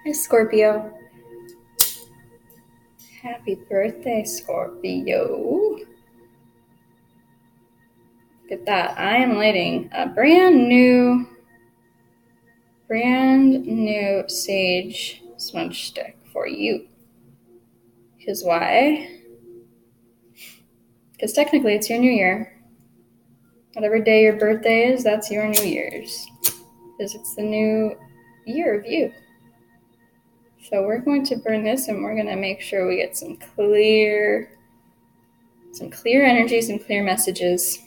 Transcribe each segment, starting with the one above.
Hi, Scorpio. Happy birthday, Scorpio. Look at that. I am lighting a brand new sage smudge stick for you. Because why? Because technically it's your new year. Whatever day your birthday is, that's your New Year's. Because it's the new year of you. So we're going to burn this and we're going to make sure we get some clear energy, some clear messages.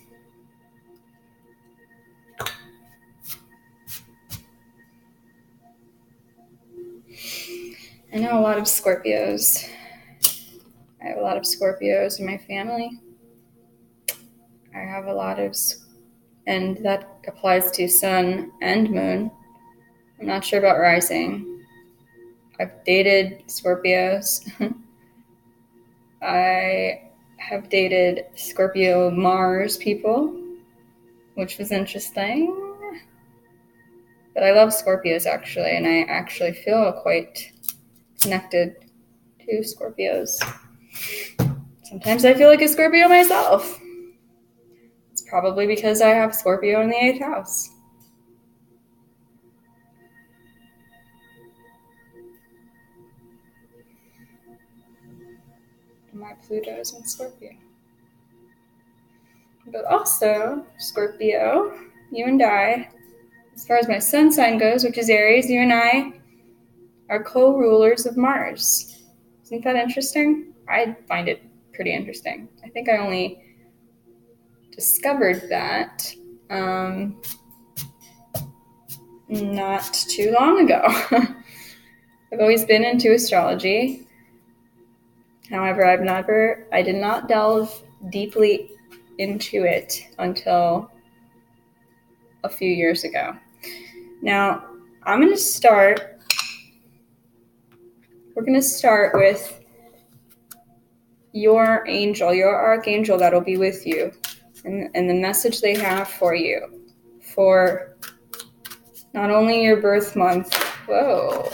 I know a lot of Scorpios. I have a lot of Scorpios in my family. I have a lot of, and that applies to sun and moon. I'm not sure about rising. I've dated Scorpios. I have dated Scorpio Mars people, which was interesting. But I love Scorpios actually, and I actually feel quite connected to Scorpios. Sometimes I feel like a Scorpio myself. It's probably because I have Scorpio in the 8th house. My Pluto is in Scorpio. But also, Scorpio, you and I, as far as my sun sign goes, which is Aries, you and I are co-rulers of Mars. Isn't that interesting? I find it pretty interesting. I think I only discovered that not too long ago. I've always been into astrology. However, I did not delve deeply into it until a few years ago. Now, we're going to start with your angel, your archangel that'll be with you, and the message they have for you for not only your birth month. Whoa.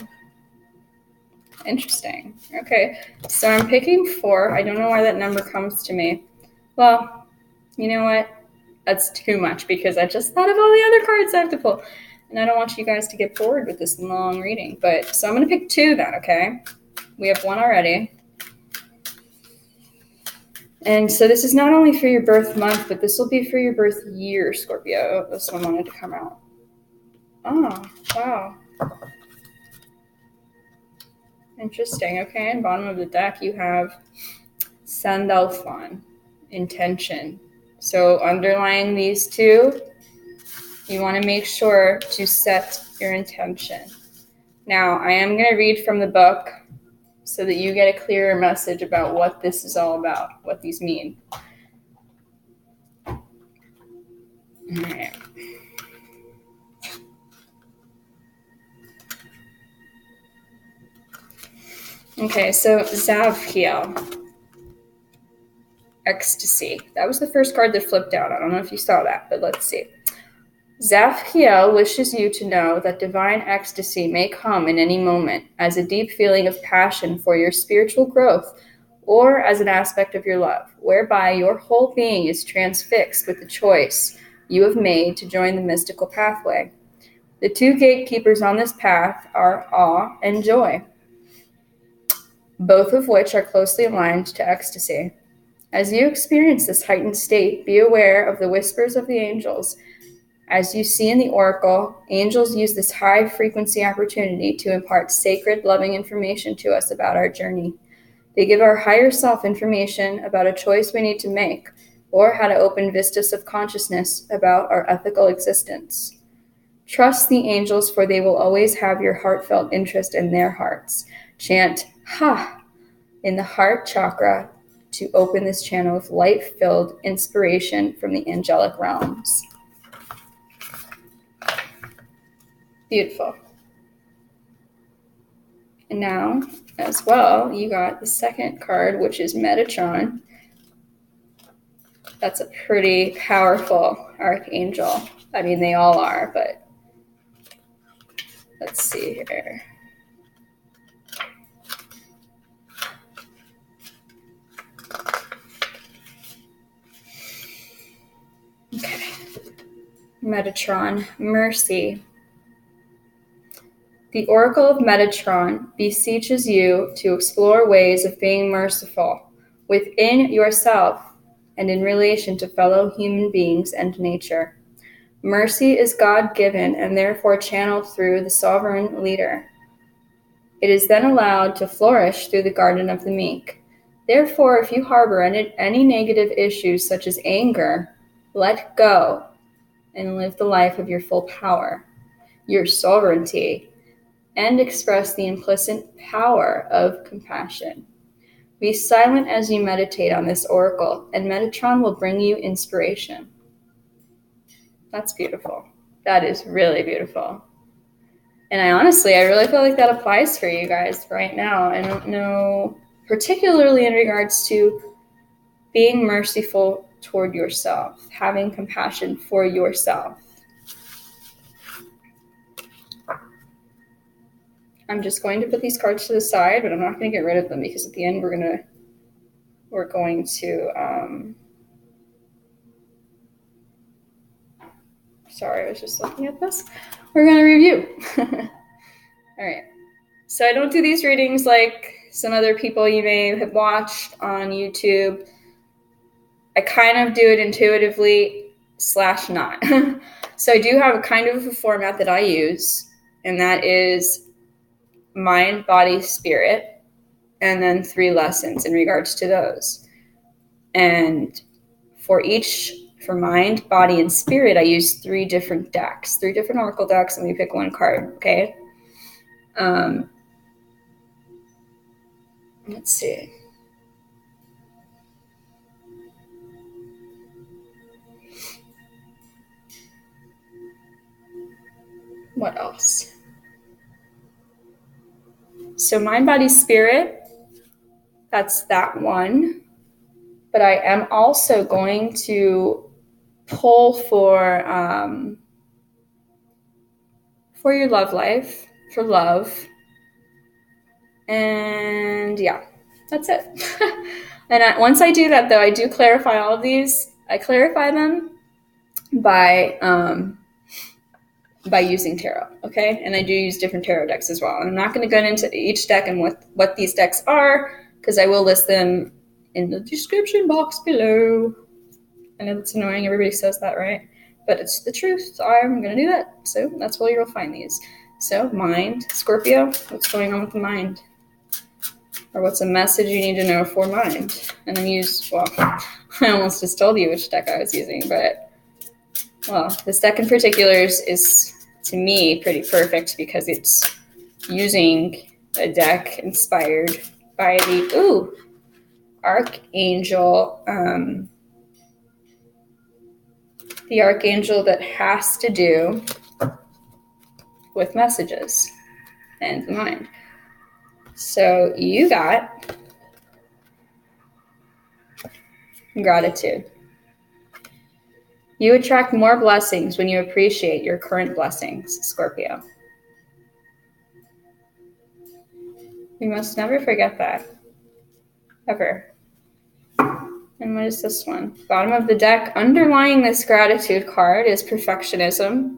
Interesting. Okay, so I'm picking 4. I don't know why that number comes to me. Well, you know what? That's too much because I just thought of all the other cards I have to pull. And I don't want you guys to get bored with this long reading. So I'm going to pick 2 then, okay? We have 1 already. And so this is not only for your birth month, but this will be for your birth year, Scorpio. This one wanted to come out. Oh, wow. Interesting. Okay, and bottom of the deck you have Sandalphon, intention. So underlying these 2, you want to make sure to set your intention. Now, I am going to read from the book so that you get a clearer message about what this is all about, what these mean. All right. Okay, so Zavkiel, ecstasy. That was the first card that flipped out. I don't know if you saw that, but let's see. Zavkiel wishes you to know that divine ecstasy may come in any moment as a deep feeling of passion for your spiritual growth or as an aspect of your love, whereby your whole being is transfixed with the choice you have made to join the mystical pathway. The 2 gatekeepers on this path are awe and joy, both of which are closely aligned to ecstasy. As you experience this heightened state, be aware of the whispers of the angels. As you see in the oracle, angels use this high-frequency opportunity to impart sacred, loving information to us about our journey. They give our higher self information about a choice we need to make, or how to open vistas of consciousness about our ethical existence. Trust the angels, for they will always have your heartfelt interest in their hearts. Chant Ha in the heart chakra to open this channel of light-filled inspiration from the angelic realms. Beautiful. And now, as well, you got the second card, which is Metatron. That's a pretty powerful archangel. I mean, they all are, but let's see here. Metatron, mercy. The Oracle of Metatron beseeches you to explore ways of being merciful within yourself and in relation to fellow human beings and nature. Mercy is God-given and therefore channeled through the sovereign leader. It is then allowed to flourish through the garden of the meek. Therefore, if you harbor any negative issues such as anger, let go and live the life of your full power, your sovereignty, and express the implicit power of compassion. Be silent as you meditate on this oracle, and Metatron will bring you inspiration. That's beautiful. That is really beautiful. And I really feel like that applies for you guys right now. I don't know, particularly in regards to being merciful toward yourself, having compassion for yourself. I'm just going to put these cards to the side, but I'm not going to get rid of them because at the end we're going to sorry, I was just looking at this. We're going to review. All right. So I don't do these readings like some other people you may have watched on YouTube. I kind of do it intuitively / not. So I do have a kind of a format that I use, and that is mind, body, spirit, and then 3 lessons in regards to those. And for mind, body, and spirit, I use 3 different decks, 3 different oracle decks, and we pick 1 card, okay? Let's see. What else? So mind, body, spirit, that's that one. But I am also going to pull for your love life, for love. And yeah, that's it. And once I do that, though, I do clarify all of these. I clarify them by using tarot, okay? And I do use different tarot decks as well. And I'm not going to go into each deck and what these decks are, because I will list them in the description box below. I know that's annoying. Everybody says that, right? But it's the truth. I'm going to do that. So that's where you'll find these. So mind, Scorpio, what's going on with the mind? Or what's a message you need to know for mind? And I almost just told you which deck I was using, but this deck in particular is, to me, pretty perfect because it's using a deck inspired by the Archangel, the Archangel that has to do with messages and the mind. So you got gratitude. You attract more blessings when you appreciate your current blessings, Scorpio. You must never forget that. Ever. And what is this one? Bottom of the deck, underlying this gratitude card is perfectionism.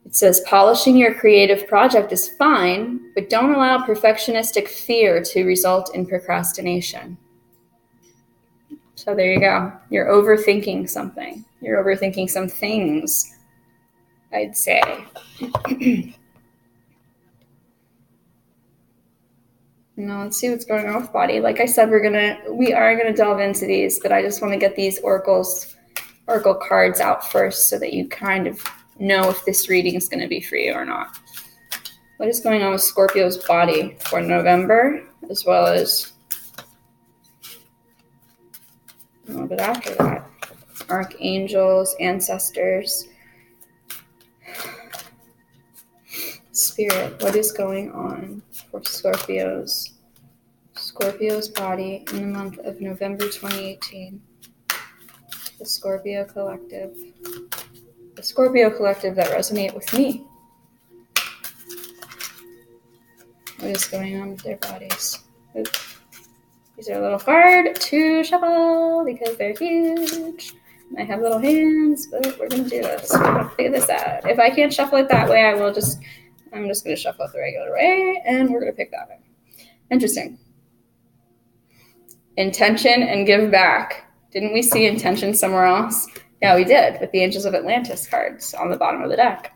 It says, polishing your creative project is fine, but don't allow perfectionistic fear to result in procrastination. So there you go. You're overthinking something. You're overthinking some things, I'd say. Now let's see what's going on with body. Like I said, we are gonna delve into these, but I just want to get these oracle cards out first so that you kind of know if this reading is going to be for you or not. What is going on with Scorpio's body for November, as well as a little bit after that? Archangels, ancestors, spirit. What is going on for Scorpio's body in the month of November 2018? The Scorpio collective. The Scorpio collective that resonate with me. What is going on with their bodies? Oops. These are a little hard to shuffle because they're huge. I have little hands, but we're going to do this. We're going to figure this out. If I can't shuffle it that way, I'm just going to shuffle it the regular way, and we're going to pick that way. Interesting. Intention and give back. Didn't we see intention somewhere else? Yeah, we did, with the Angels of Atlantis cards on the bottom of the deck.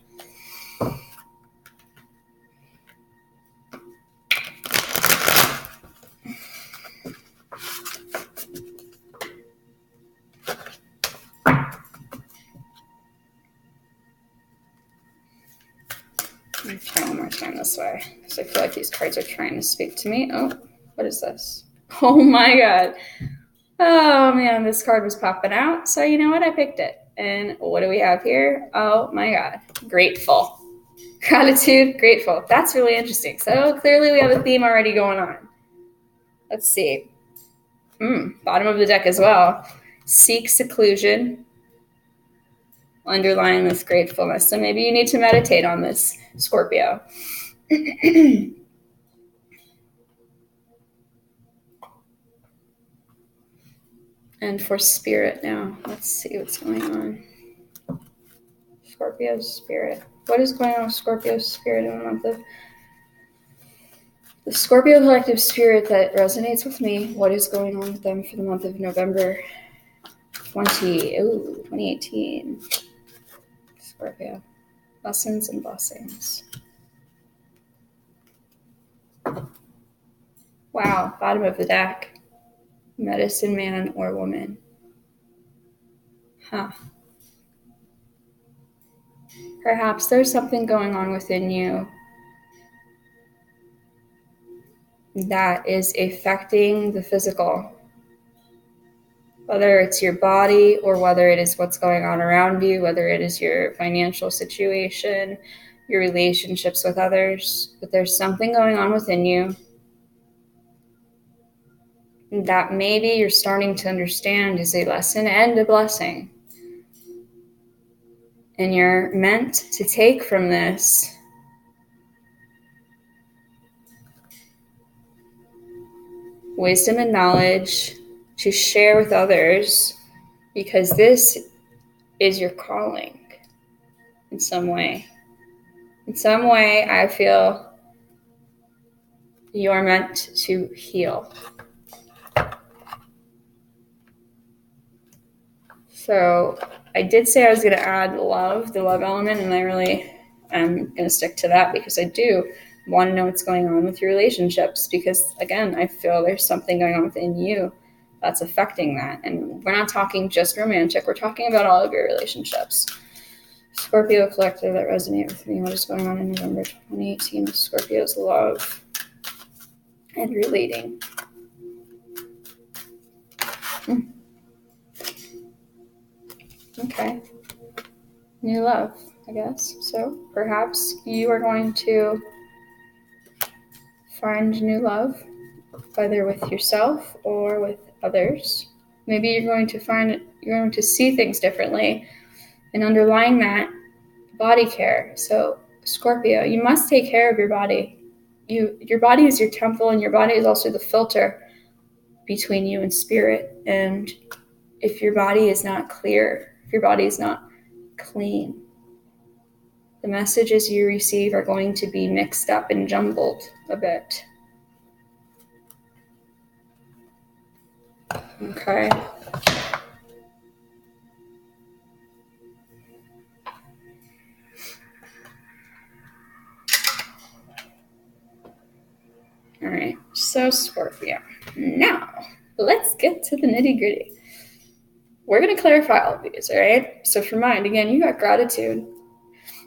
Let me try one more time this way, because I feel like these cards are trying to speak to me. Oh, what is this? Oh my god. Oh man, this card was popping out. So you know what? I picked it. And what do we have here? Oh my god. Grateful. Gratitude, grateful. That's really interesting. So clearly we have a theme already going on. Let's see. Bottom of the deck as well. Seek seclusion. Underlying this gratefulness. So maybe you need to meditate on this, Scorpio. And for spirit now, let's see what's going on. Scorpio's spirit. What is going on with Scorpio's spirit in the month of the Scorpio collective spirit that resonates with me? What is going on with them for the month of November 2018? Scorpio. Lessons and blessings. Wow, bottom of the deck. Medicine man or woman. Huh. Perhaps there's something going on within you that is affecting the physical. Whether it's your body or whether it is what's going on around you, whether it is your financial situation, your relationships with others. But there's something going on within you that maybe you're starting to understand is a lesson and a blessing. And you're meant to take from this wisdom and knowledge to share with others, because this is your calling in some way. In some way, I feel you're meant to heal. So I did say I was going to add the love element, and I really am going to stick to that, because I do want to know what's going on with your relationships, because again, I feel there's something going on within you that's affecting that. And we're not talking just romantic, we're talking about all of your relationships. Scorpio collective that resonate with me. What is going on in November 2018 with Scorpio's love and relating? Okay. New love, I guess. So perhaps you are going to find new love, whether with yourself or with others. Maybe you're going to see things differently, and underlying that, body care. So Scorpio, you must take care of your body. Your body is your temple, and your body is also the filter between you and spirit. And if your body is not clear, if your body is not clean, the messages you receive are going to be mixed up and jumbled a bit. Okay. All right. So Scorpio. Now, let's get to the nitty-gritty. We're going to clarify all of these, all right? So for mine, again, you got gratitude.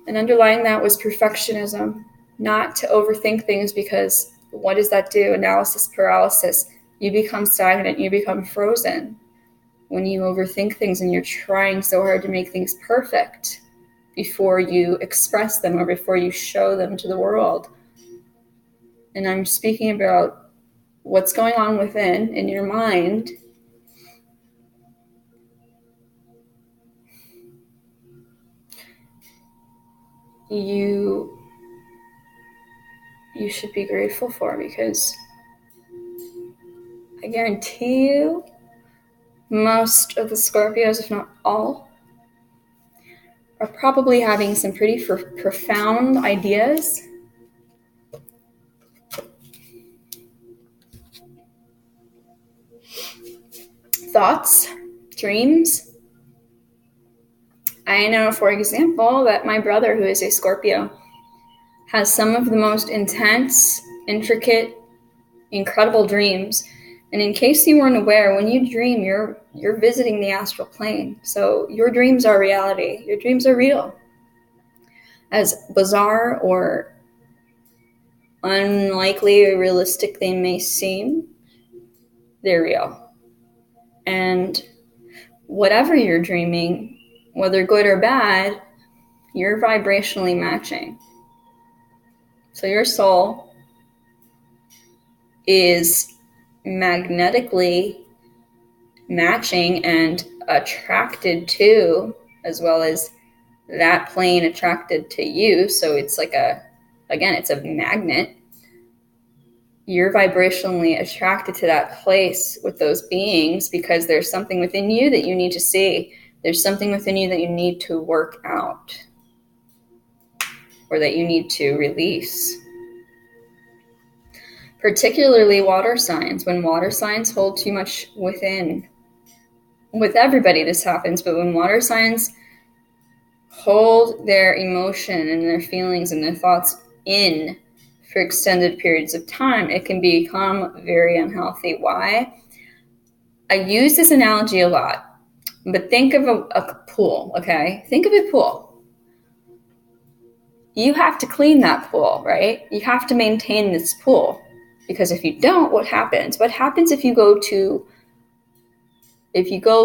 And underlying that was perfectionism, not to overthink things, because what does that do? Analysis paralysis. You become stagnant, you become frozen when you overthink things and you're trying so hard to make things perfect before you express them or before you show them to the world. And I'm speaking about what's going on within in your mind. You should be grateful for, because I guarantee you most of the Scorpios, if not all, are probably having some pretty profound ideas. Thoughts, dreams. I know, for example, that my brother, who is a Scorpio, has some of the most intense, intricate, incredible dreams. And in case you weren't aware, when you dream, you're visiting the astral plane. So your dreams are reality. Your dreams are real. As bizarre or unlikely or realistic they may seem, they're real. And whatever you're dreaming, whether good or bad, you're vibrationally matching. So your soul is magnetically matching and attracted to, as well as that plane attracted to you. So it's like it's a magnet. You're vibrationally attracted to that place with those beings because there's something within you that you need to see. There's something within you that you need to work out or that you need to release. Particularly water signs. When water signs hold too much within, with everybody this happens, but when water signs hold their emotion and their feelings and their thoughts in for extended periods of time, it can become very unhealthy. Why? I use this analogy a lot, but think of a pool, okay? Think of a pool. You have to clean that pool, right? You have to maintain this pool, because if you don't, what happens? What happens if you go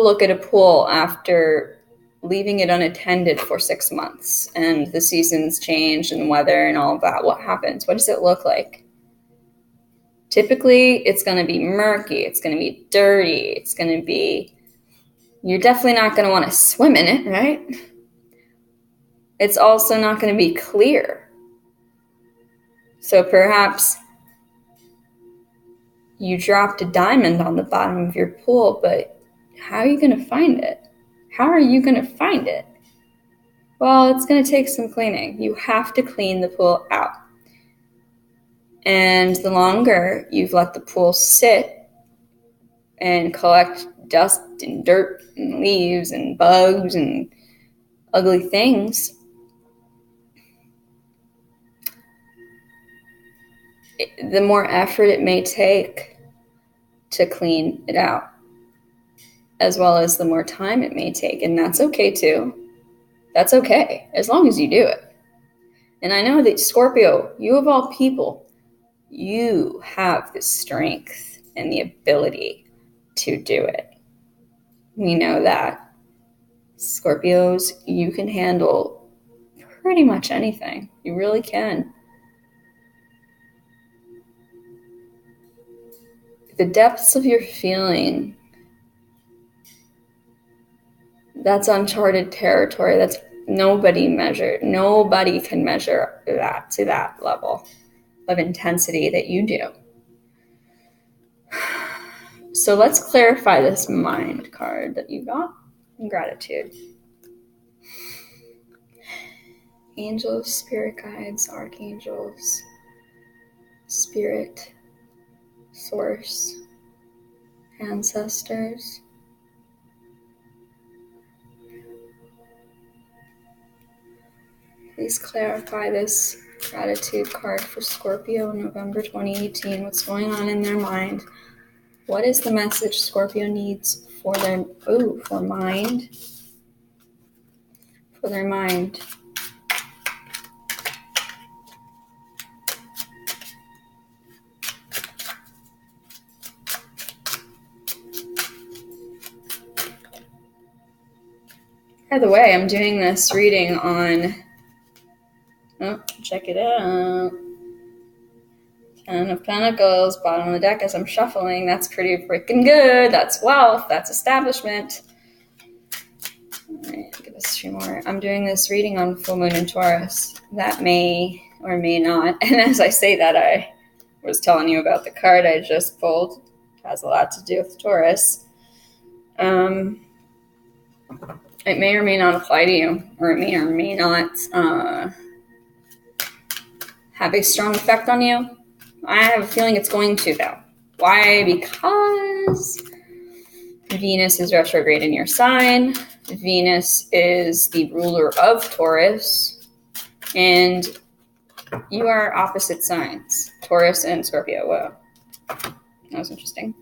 look at a pool after leaving it unattended for 6 months and the seasons change and weather and all of that? What happens? What does it look like? Typically, it's going to be murky. It's going to be dirty. You're definitely not going to want to swim in it, right? It's also not going to be clear. So perhaps you dropped a diamond on the bottom of your pool, but how are you going to find it? How are you going to find it? Well, it's going to take some cleaning. You have to clean the pool out. And the longer you've let the pool sit and collect dust and dirt and leaves and bugs and ugly things, the more effort it may take to clean it out, as well as the more time it may take. And that's okay too. That's okay, as long as you do it. And I know that Scorpio, you of all people, you have the strength and the ability to do it. We know that. Scorpios, you can handle pretty much anything. You really can. The depths of your feeling, that's uncharted territory. That's nobody can measure that to that level of intensity that you do. So let's clarify this mind card that you got in gratitude. Angels, spirit guides, archangels, spirit, source, ancestors. Please clarify this gratitude card for Scorpio in November 2018. What's going on in their mind? What is the message Scorpio needs for their mind? For their mind. By the way, I'm doing this reading on, check it out. 10 of Pentacles, bottom of the deck as I'm shuffling. That's pretty freaking good. That's wealth. That's establishment. All right, give us 2 more. I'm doing this reading on full moon in Taurus. That may or may not. And as I say that, I was telling you about the card I just pulled. It has a lot to do with Taurus. It may or may not apply to you, or it may or may not have a strong effect on you. I have a feeling it's going to, though. Why? Because Venus is retrograde in your sign. Venus is the ruler of Taurus, and you are opposite signs, Taurus and Scorpio. Whoa, that was interesting.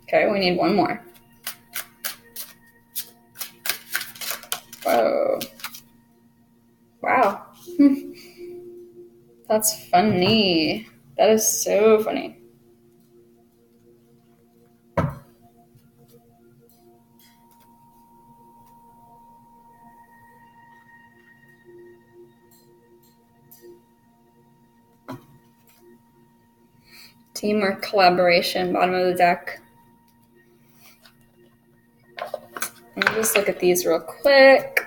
Okay, we need one more. Whoa. Wow. That's funny. That is so funny. Teamwork, collaboration, bottom of the deck. Let me just look at these real quick.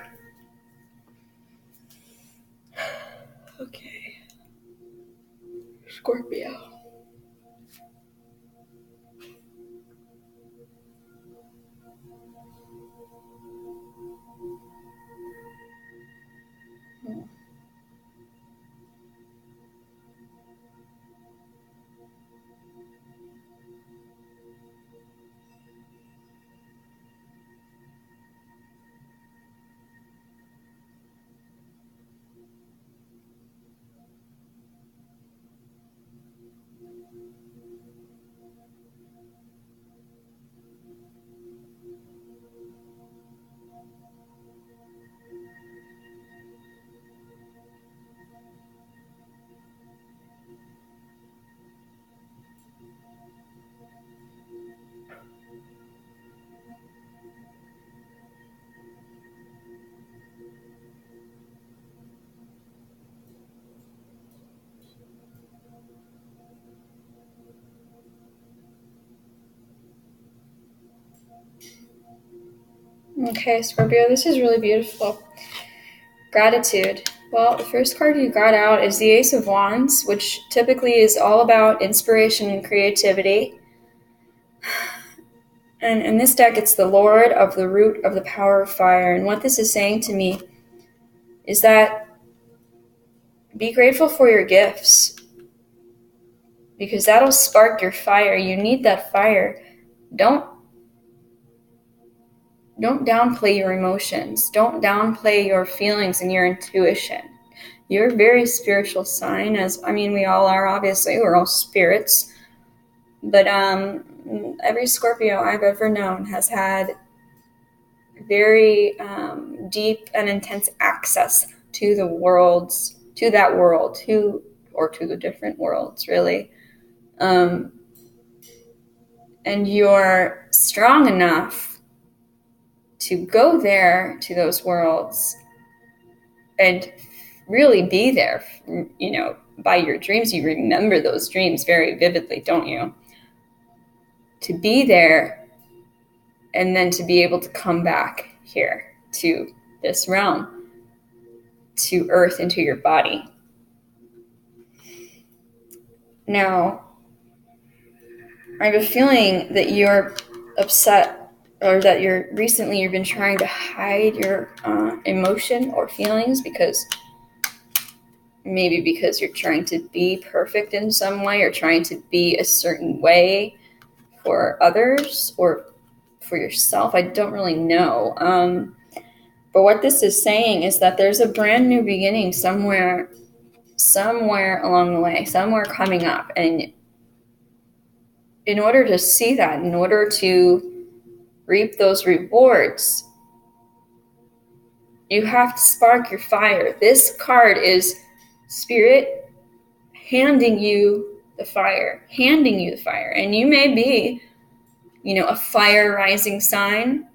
Okay. Scorpio. Okay, Scorpio, this is really beautiful. Gratitude. Well, the first card you got out is the Ace of Wands, which typically is all about inspiration and creativity. And in this deck, it's the Lord of the root of the power of fire. And what this is saying to me is that be grateful for your gifts, because that'll spark your fire. You need that fire. Don't downplay your emotions. Don't downplay your feelings and your intuition. You're a very spiritual sign, we all are, obviously. We're all spirits. But every Scorpio I've ever known has had very deep and intense access to the worlds, to that world, or to the different worlds, really. And you're strong enough to go there, to those worlds, and really be there, by your dreams. You remember those dreams very vividly, don't you? To be there, and then to be able to come back here to this realm, to Earth, into your body. Now, I have a feeling that you're upset, or that you've been trying to hide your emotion or feelings, because you're trying to be perfect in some way, or trying to be a certain way for others or for yourself. I don't really know. But what this is saying is that there's a brand new beginning somewhere along the way, somewhere coming up. And in order to see that, in order to reap those rewards, you have to spark your fire. This card is Spirit handing you the fire. And you may be, a fire rising sign.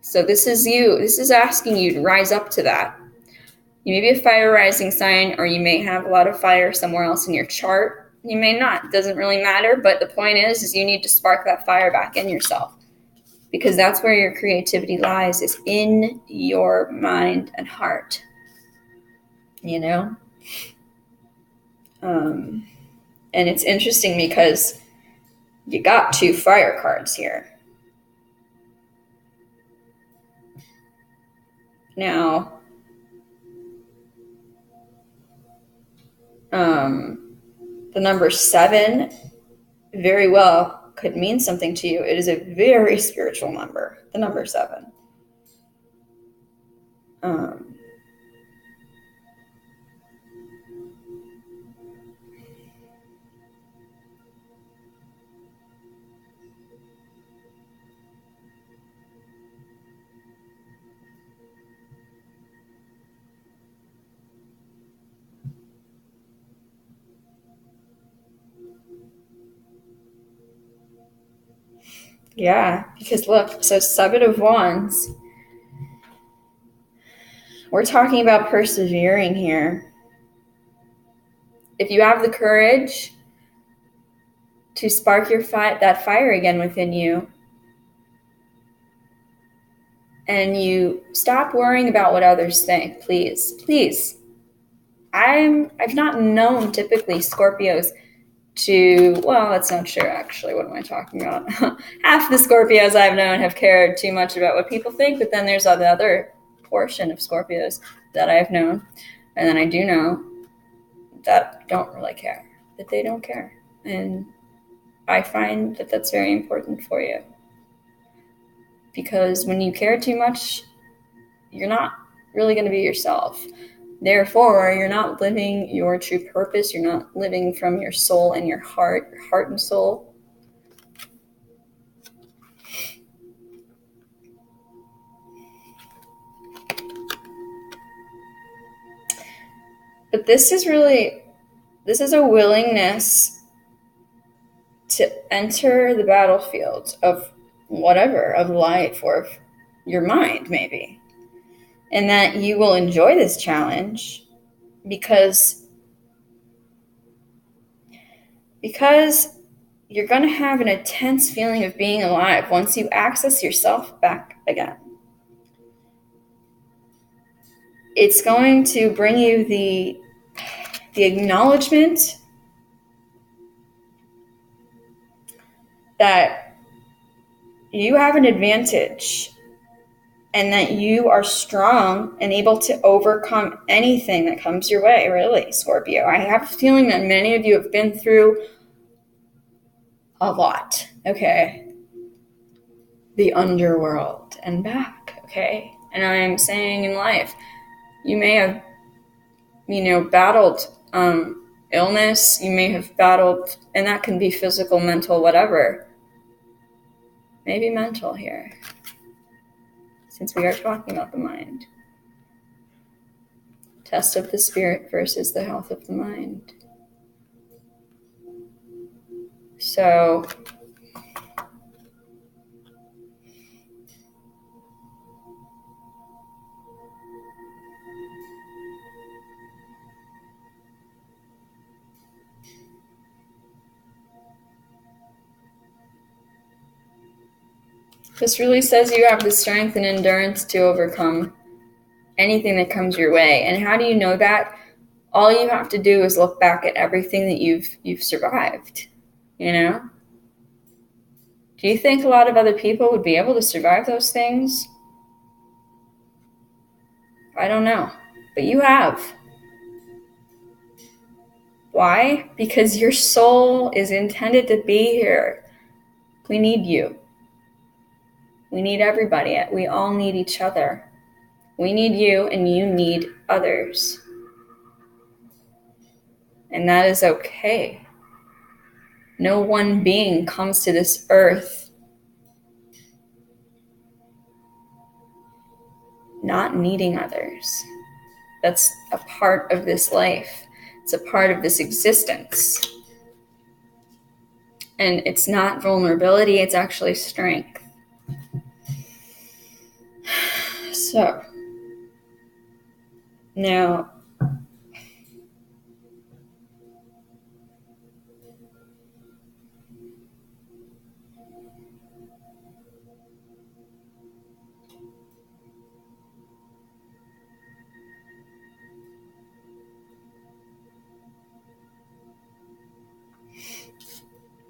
So this is you. This is asking you to rise up to that. You may be a fire rising sign, or you may have a lot of fire somewhere else in your chart. You may not. It doesn't really matter. But the point is you need to spark that fire back in yourself, because that's where your creativity lies, is in your mind and heart. And it's interesting because you got 2 fire cards here. Now, the number 7 very well could mean something to you. It is a very spiritual number, the number 7. Yeah, because look, so 7 of Wands, we're talking about persevering here. If you have the courage to spark that fire again within you, and you stop worrying about what others think, please. I've not known typically Scorpios to, well, that's not true actually. What am I talking about? Half the Scorpios I've known have cared too much about what people think, but then there's another portion of Scorpios that I've known, and then I do know that don't really care, that they don't care. And I find that that's very important for you. Because when you care too much, you're not really going to be yourself. Therefore, you're not living your true purpose. You're not living from your soul and your heart and soul. But this is a willingness to enter the battlefield of whatever, of life or of your mind maybe. And that you will enjoy this challenge because you're going to have an intense feeling of being alive once you access yourself back again. It's going to bring you the acknowledgement that you have an advantage and that you are strong and able to overcome anything that comes your way, really, Scorpio. I have a feeling that many of you have been through a lot, okay? The underworld and back, okay? And I'm saying in life, you may have, battled illness, you may have battled, and that can be physical, mental, whatever. Maybe mental here, since we are talking about the mind. Test of the spirit versus the health of the mind. So, this really says you have the strength and endurance to overcome anything that comes your way. And how do you know that? All you have to do is look back at everything that you've survived, Do you think a lot of other people would be able to survive those things? I don't know, but you have. Why? Because your soul is intended to be here. We need you. We need everybody. We all need each other. We need you and you need others. And that is okay. No one being comes to this earth not needing others. That's a part of this life. It's a part of this existence. And it's not vulnerability, it's actually strength. So, now,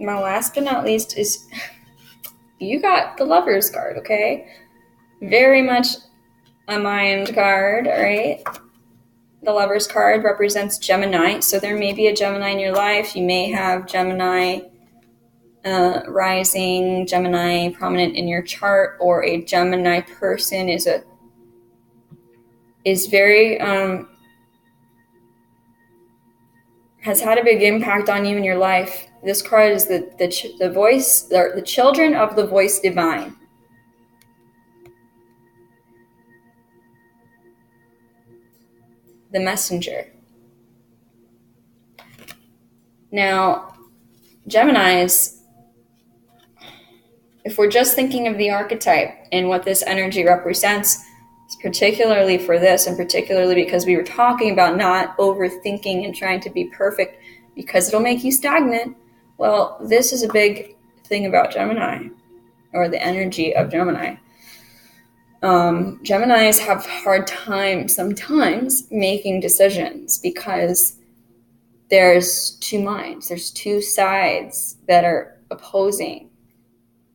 my last but not least is you got the Lover's card, okay? Very much a mind card, all right? The Lover's card represents Gemini, so there may be a Gemini in your life. You may have Gemini rising, Gemini prominent in your chart, or a Gemini person is very has had a big impact on you in your life. This card is the voice, the children of the voice divine. The messenger. Now, Geminis, if we're just thinking of the archetype and what this energy represents, particularly for this, and particularly because we were talking about not overthinking and trying to be perfect because it'll make you stagnant. Well, this is a big thing about Gemini, or the energy of Gemini. Geminis have a hard time sometimes making decisions because there's two minds, there's two sides that are opposing.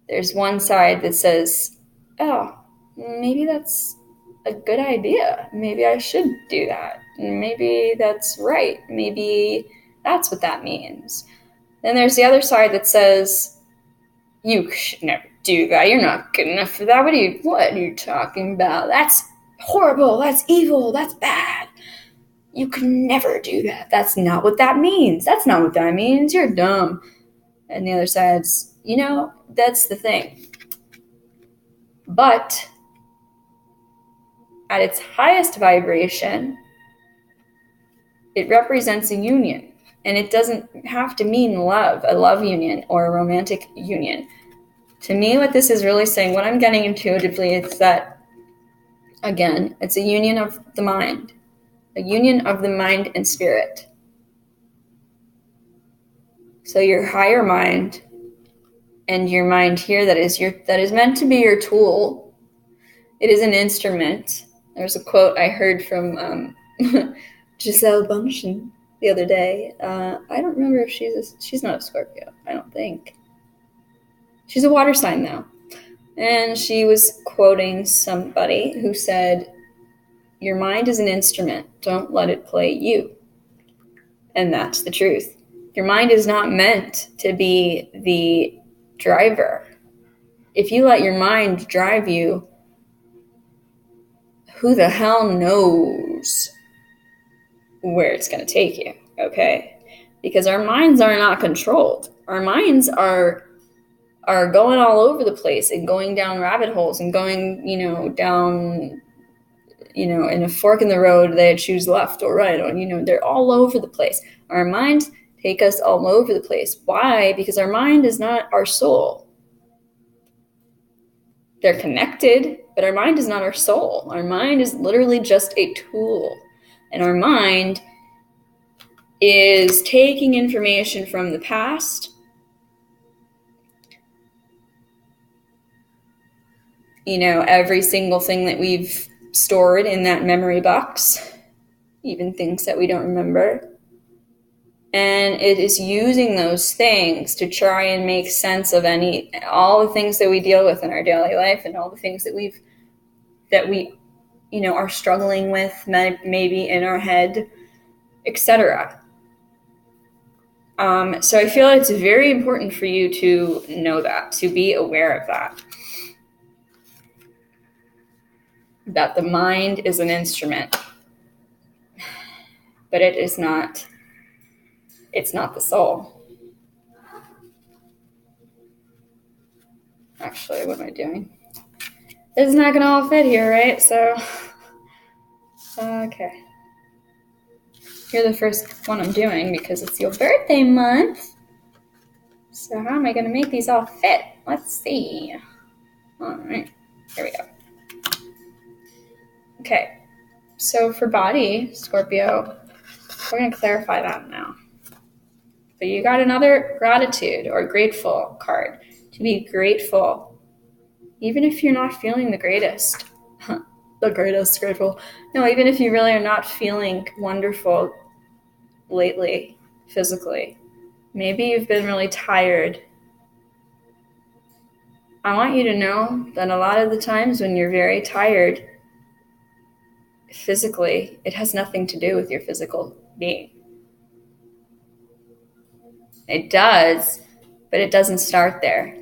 There's one side that says, oh, maybe that's a good idea. Maybe I should do that. Maybe that's right. Maybe that's what that means. Then there's the other side that says, you should never do that. You're not good enough for that. What are you talking about? That's horrible. That's evil. That's bad. You can never do that. That's not what that means. That's not what that means. You're dumb. And the other side's, that's the thing. But at its highest vibration, it represents a union. And it doesn't have to mean love, a love union or a romantic union. To me, what this is really saying, what I'm getting intuitively, is that, again, it's a union of the mind. A union of the mind and spirit. So your higher mind and your mind here that is meant to be your tool. It is an instrument. There's a quote I heard from Giselle Bundchen the other day. I don't remember if she's not a Scorpio, I don't think. She's a water sign though. And she was quoting somebody who said, your mind is an instrument. Don't let it play you. And that's the truth. Your mind is not meant to be the driver. If you let your mind drive you, who the hell knows where it's going to take you, okay? Because our minds are not controlled. Our minds are going all over the place and going down rabbit holes and going, down, in a fork in the road, they choose left or right, or, they're all over the place. Our minds take us all over the place. Why? Because our mind is not our soul. They're connected, but our mind is not our soul. Our mind is literally just a tool. And our mind is taking information from the past, every single thing that we've stored in that memory box, even things that we don't remember. And it is using those things to try and make sense of all the things that we deal with in our daily life and all the things that we are struggling with, maybe in our head, etc. So I feel it's very important for you to know that, to be aware of that the mind is an instrument, but it's not the soul. Actually, what am I doing? This is not going to all fit here, right? So, okay. You're the first one I'm doing because it's your birthday month. So how am I going to make these all fit? Let's see. All right. Here we go. Okay. So for body, Scorpio, we're going to clarify that now. But you got another gratitude or grateful card. To be grateful, even if you're not feeling the greatest. The greatest grateful. No, even if you really are not feeling wonderful lately, physically. Maybe you've been really tired. I want you to know that a lot of the times when you're very tired physically, it has nothing to do with your physical being. It does, but it doesn't start there.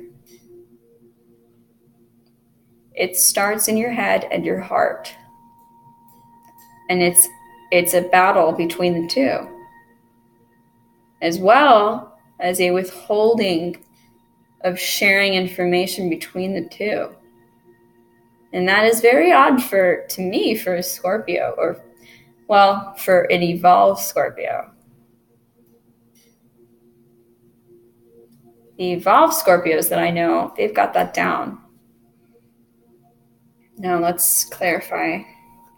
It starts in your head and your heart. And it's a battle between the two, as well as a withholding of sharing information between the two. And that is very odd to me for a Scorpio, or, well, for an evolved Scorpio. The evolved Scorpios that I know, they've got that down. Now let's clarify.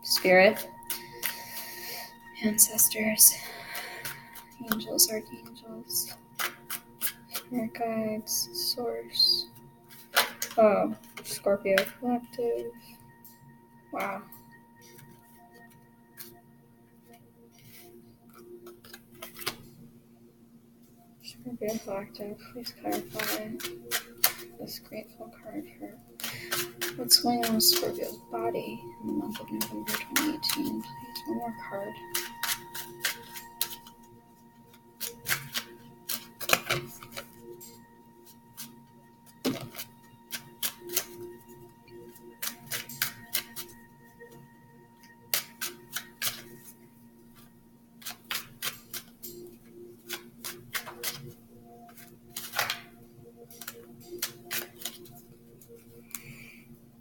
Spirit, ancestors, angels, archangels, spirit guides, source. Oh, Scorpio collective. Wow. Scorpio collective, please clarify this grateful card for what's going on with Scorpio's body in the month of November 2018. Please, one more card.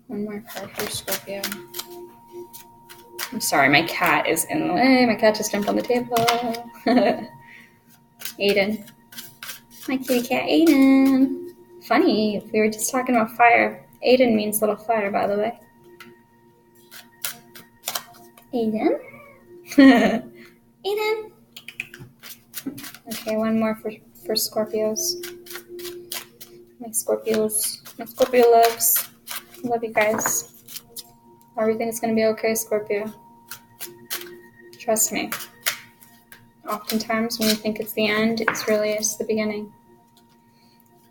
One more card for Scorpio. I'm sorry, my cat is in the way. My cat just jumped on the table. Aiden. My kitty cat, Aiden. Funny, we were just talking about fire. Aiden means little fire, by the way. Aiden? Aiden? Okay, one more for Scorpios. My Scorpio loves. Love you guys. Everything is going to be okay, Scorpio. Trust me. Oftentimes when you think it's the end, it's the beginning.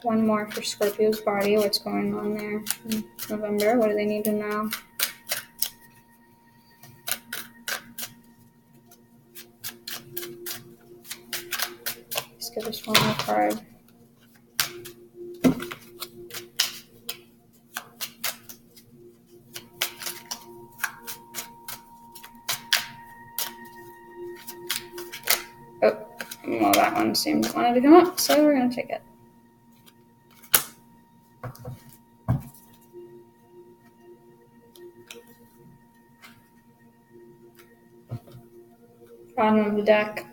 One more for Scorpio's body. What's going on there in November? What do they need to know? Let's give us one more card. Oh, well, that one seemed wanted to come up, so we're going to take it. Bottom of the deck.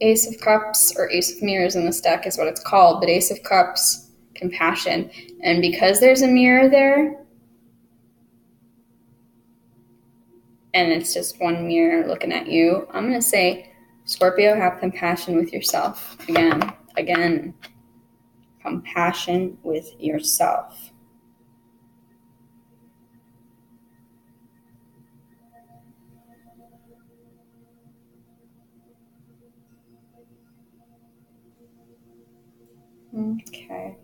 Ace of Cups, or Ace of Mirrors in this deck is what it's called, but Ace of Cups, compassion. And because there's a mirror there, and it's just one mirror looking at you, I'm going to say, Scorpio, have compassion with yourself. Again, compassion with yourself. Okay.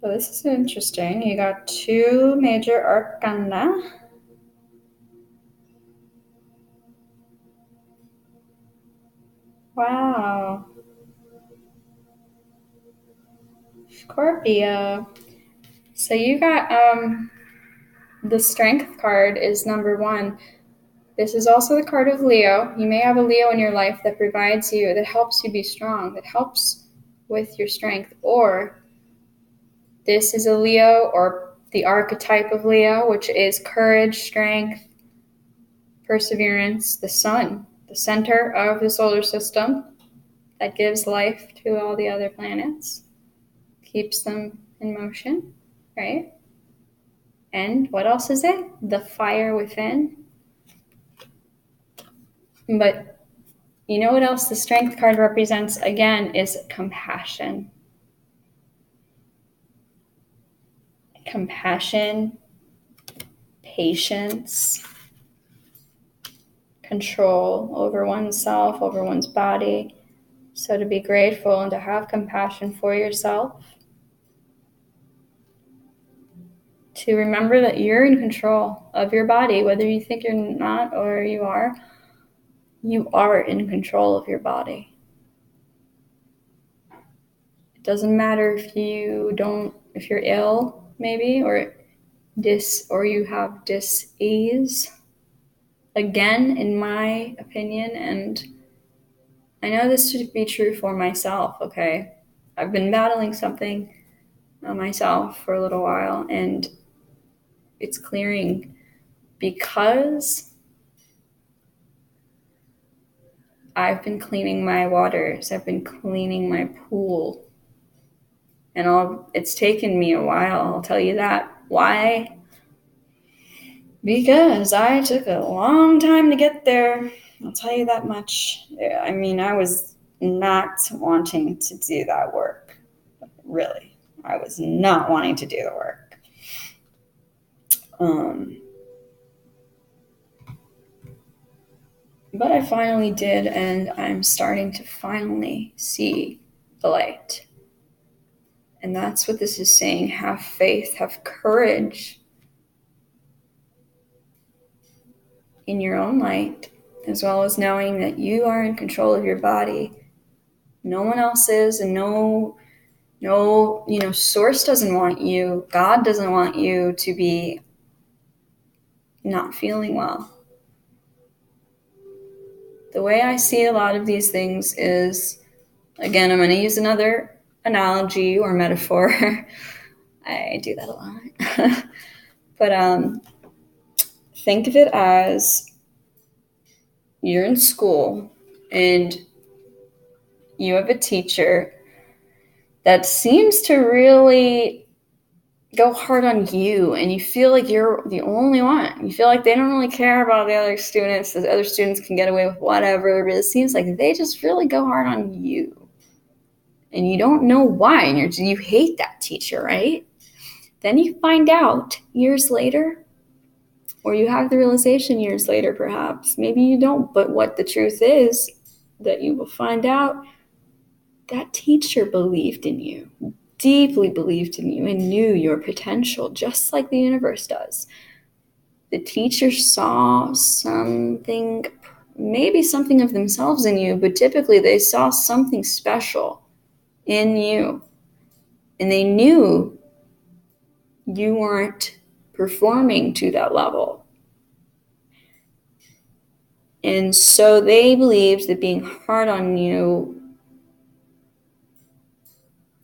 So this is interesting. You got two major arcana. Wow. Scorpio. So you got the Strength card is number 1. This is also the card of Leo. You may have a Leo in your life that provides you, that helps you be strong, that helps with your strength. Or this is a Leo, or the archetype of Leo, which is courage, strength, perseverance, the sun, the center of the solar system that gives life to all the other planets, keeps them in motion, right? And what else is it? The fire within. But you know what else the Strength card represents, again, is compassion. Compassion, patience, control over oneself, over one's body. So to be grateful and to have compassion for yourself. To remember that you're in control of your body, whether you think you're not or you are in control of your body. It doesn't matter if you're ill, maybe, or you have dis-ease. Again, in my opinion, and I know this to be true for myself, okay? I've been battling something myself for a little while, and it's clearing because I've been cleaning my waters. I've been cleaning my pool. And it's taken me a while, I'll tell you that. Why? Because I took a long time to get there. I'll tell you that much. I mean, I was not wanting to do that work. Really. I was not wanting to do the work. But I finally did, and I'm starting to finally see the light. And that's what this is saying. Have faith, have courage in your own light, as well as knowing that you are in control of your body. No one else is, and no, source doesn't want you, God doesn't want you to be not feeling well. The way I see a lot of these things is, again, I'm going to use another analogy or metaphor. I do that a lot. But think of it as you're in school and you have a teacher that seems to really go hard on you, and you feel like you're the only one. You feel like they don't really care about the other students. The other students can get away with whatever, but it seems like they just really go hard on you. And you don't know why, and you hate that teacher, right? Then you find out years later, or you have the realization years later perhaps. Maybe you don't, but what the truth is that you will find out, that teacher believed in you, deeply believed in you, and knew your potential, just like the universe does. The teacher saw something, maybe something of themselves in you, but typically they saw something special in you. And they knew you weren't performing to that level. And so they believed that being hard on you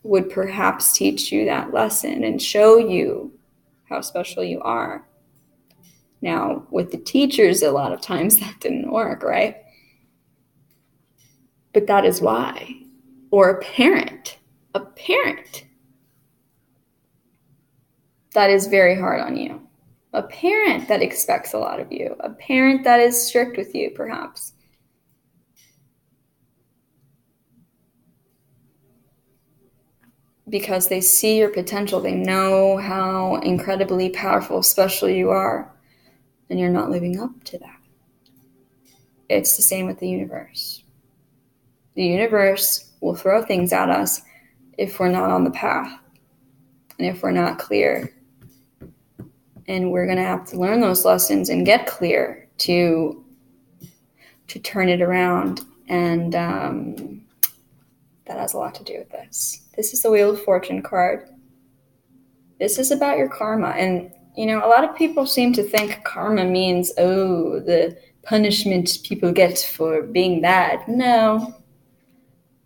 would perhaps teach you that lesson and show you how special you are. Now, with the teachers, a lot of times that didn't work, right? But that is why. Or a parent that is very hard on you. A parent that expects a lot of you. A parent that is strict with you, perhaps. Because they see your potential. They know how incredibly powerful, special you are. And you're not living up to that. It's the same with the universe. The universe will throw things at us if we're not on the path. And if we're not clear. And we're going to have to learn those lessons and get clear to turn it around. And that has a lot to do with this. This is the Wheel of Fortune card. This is about your karma. And, a lot of people seem to think karma means, the punishment people get for being bad. No.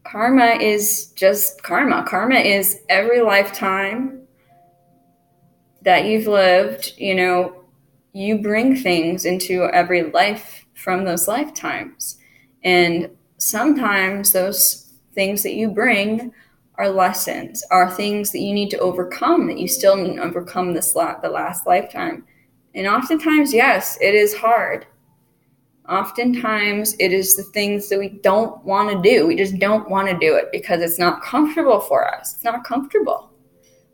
Karma is just karma. Karma is every lifetime that you've lived, you bring things into every life from those lifetimes. And sometimes those things that you bring are lessons, are things that you need to overcome, that you still need to overcome the last lifetime. And oftentimes, yes, it is hard. Oftentimes, it is the things that we don't want to do. We just don't want to do it because it's not comfortable for us. It's not comfortable.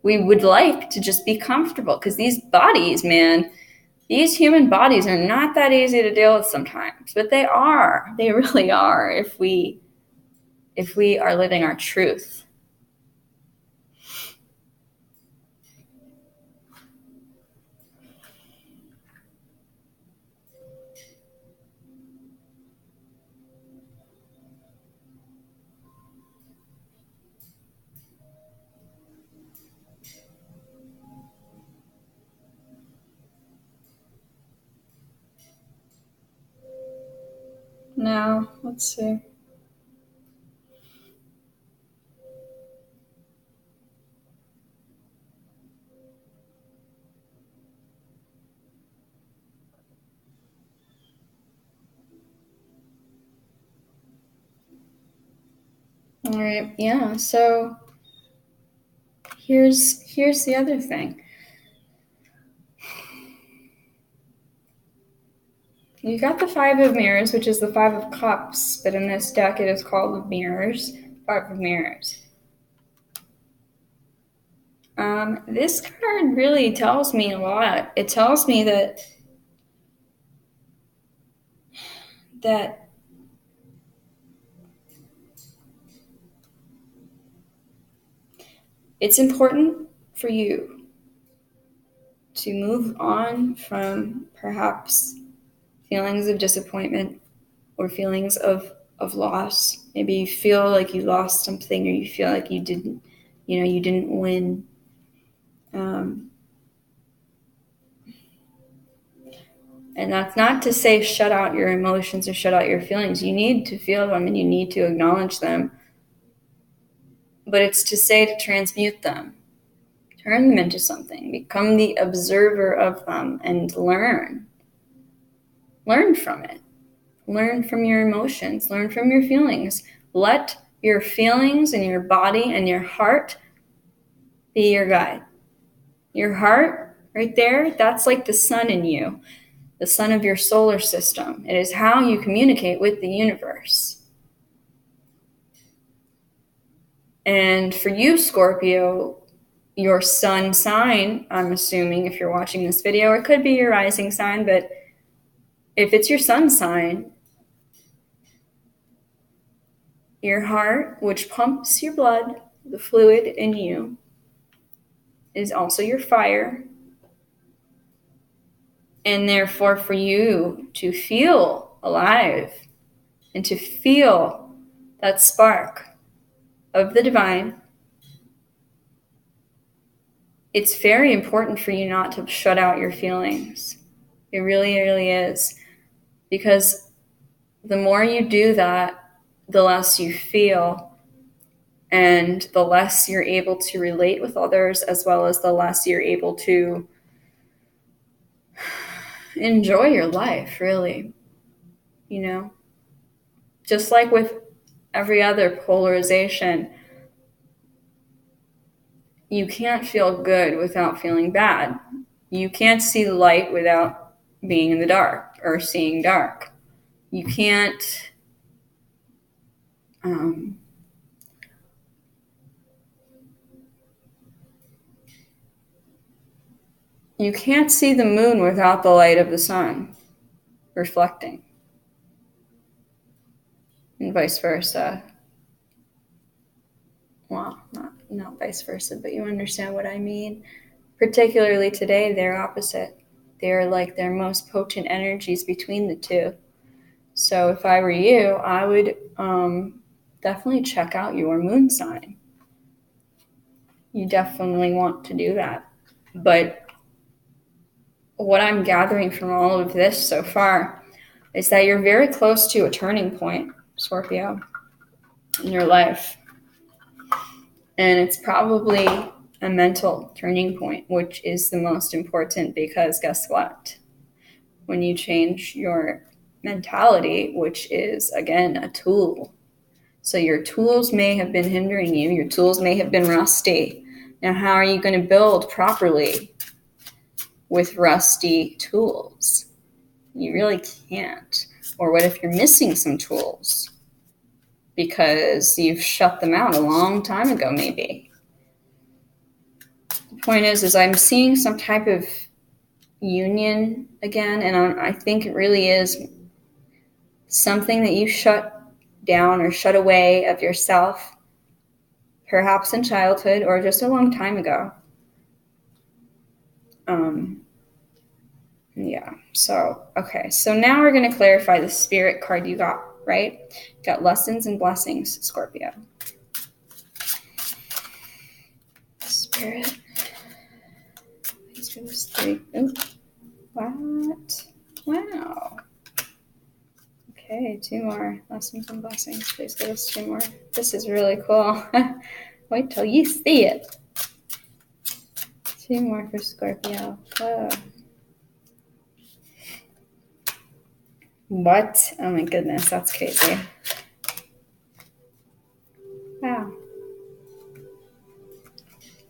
We would like to just be comfortable because these bodies, man, These human bodies are not that easy to deal with sometimes, but they are. They really are if we are living our truth. Now, let's see. All right, yeah, so here's the other thing. You got the Five of Mirrors, which is the Five of Cups, but in this deck it is called the Mirrors, Five of Mirrors. This card really tells me a lot. It tells me that it's important for you to move on from perhaps feelings of disappointment or feelings of loss. Maybe you feel like you lost something, or you feel like you didn't win. And that's not to say shut out your emotions or shut out your feelings. You need to feel them and you need to acknowledge them. But it's to say to transmute them. Turn them into something. Become the observer of them and learn. Learn from it. Learn from your emotions. Learn from your feelings. Let your feelings and your body and your heart be your guide. Your heart, right there, that's like the sun in you, the sun of your solar system. It is how you communicate with the universe. And for you, Scorpio, your sun sign, I'm assuming if you're watching this video, it could be your rising sign, but if it's your sun sign, your heart, which pumps your blood, the fluid in you, is also your fire. And therefore, for you to feel alive and to feel that spark of the divine, it's very important for you not to shut out your feelings. It really, really is. Because the more you do that, the less you feel, and the less you're able to relate with others, as well as the less you're able to enjoy your life, really. You know? Just like with every other polarization, you can't feel good without feeling bad. You can't see the light without being in the dark or seeing dark. You can't you can't see the moon without the light of the sun reflecting, and vice versa. Well, not vice versa, but you understand what I mean. Particularly today, they're opposite. They're like their most potent energies between the two. So if I were you, I would definitely check out your moon sign. You definitely want to do that. But what I'm gathering from all of this so far is that you're very close to a turning point, Scorpio, in your life. And it's probably a mental turning point, which is the most important, because guess what? When you change your mentality, which is, again, a tool. So your tools may have been hindering you. Your tools may have been rusty. Now, how are you going to build properly with rusty tools? You really can't. Or what if you're missing some tools because you've shut them out a long time ago, maybe? The point is I'm seeing some type of union again. And I think it really is something that you shut down or shut away of yourself, perhaps in childhood or just a long time ago. Yeah. So, okay. So now we're going to clarify the spirit card you got, right? You got lessons and blessings, Scorpio. Spirit. Let's do this 3. Ooh. What? Wow. Okay, 2 more lessons and blessings. Please give us 2 more. This is really cool. Wait till you see it. 2 more for Scorpio. Whoa. What? Oh my goodness, that's crazy. Wow.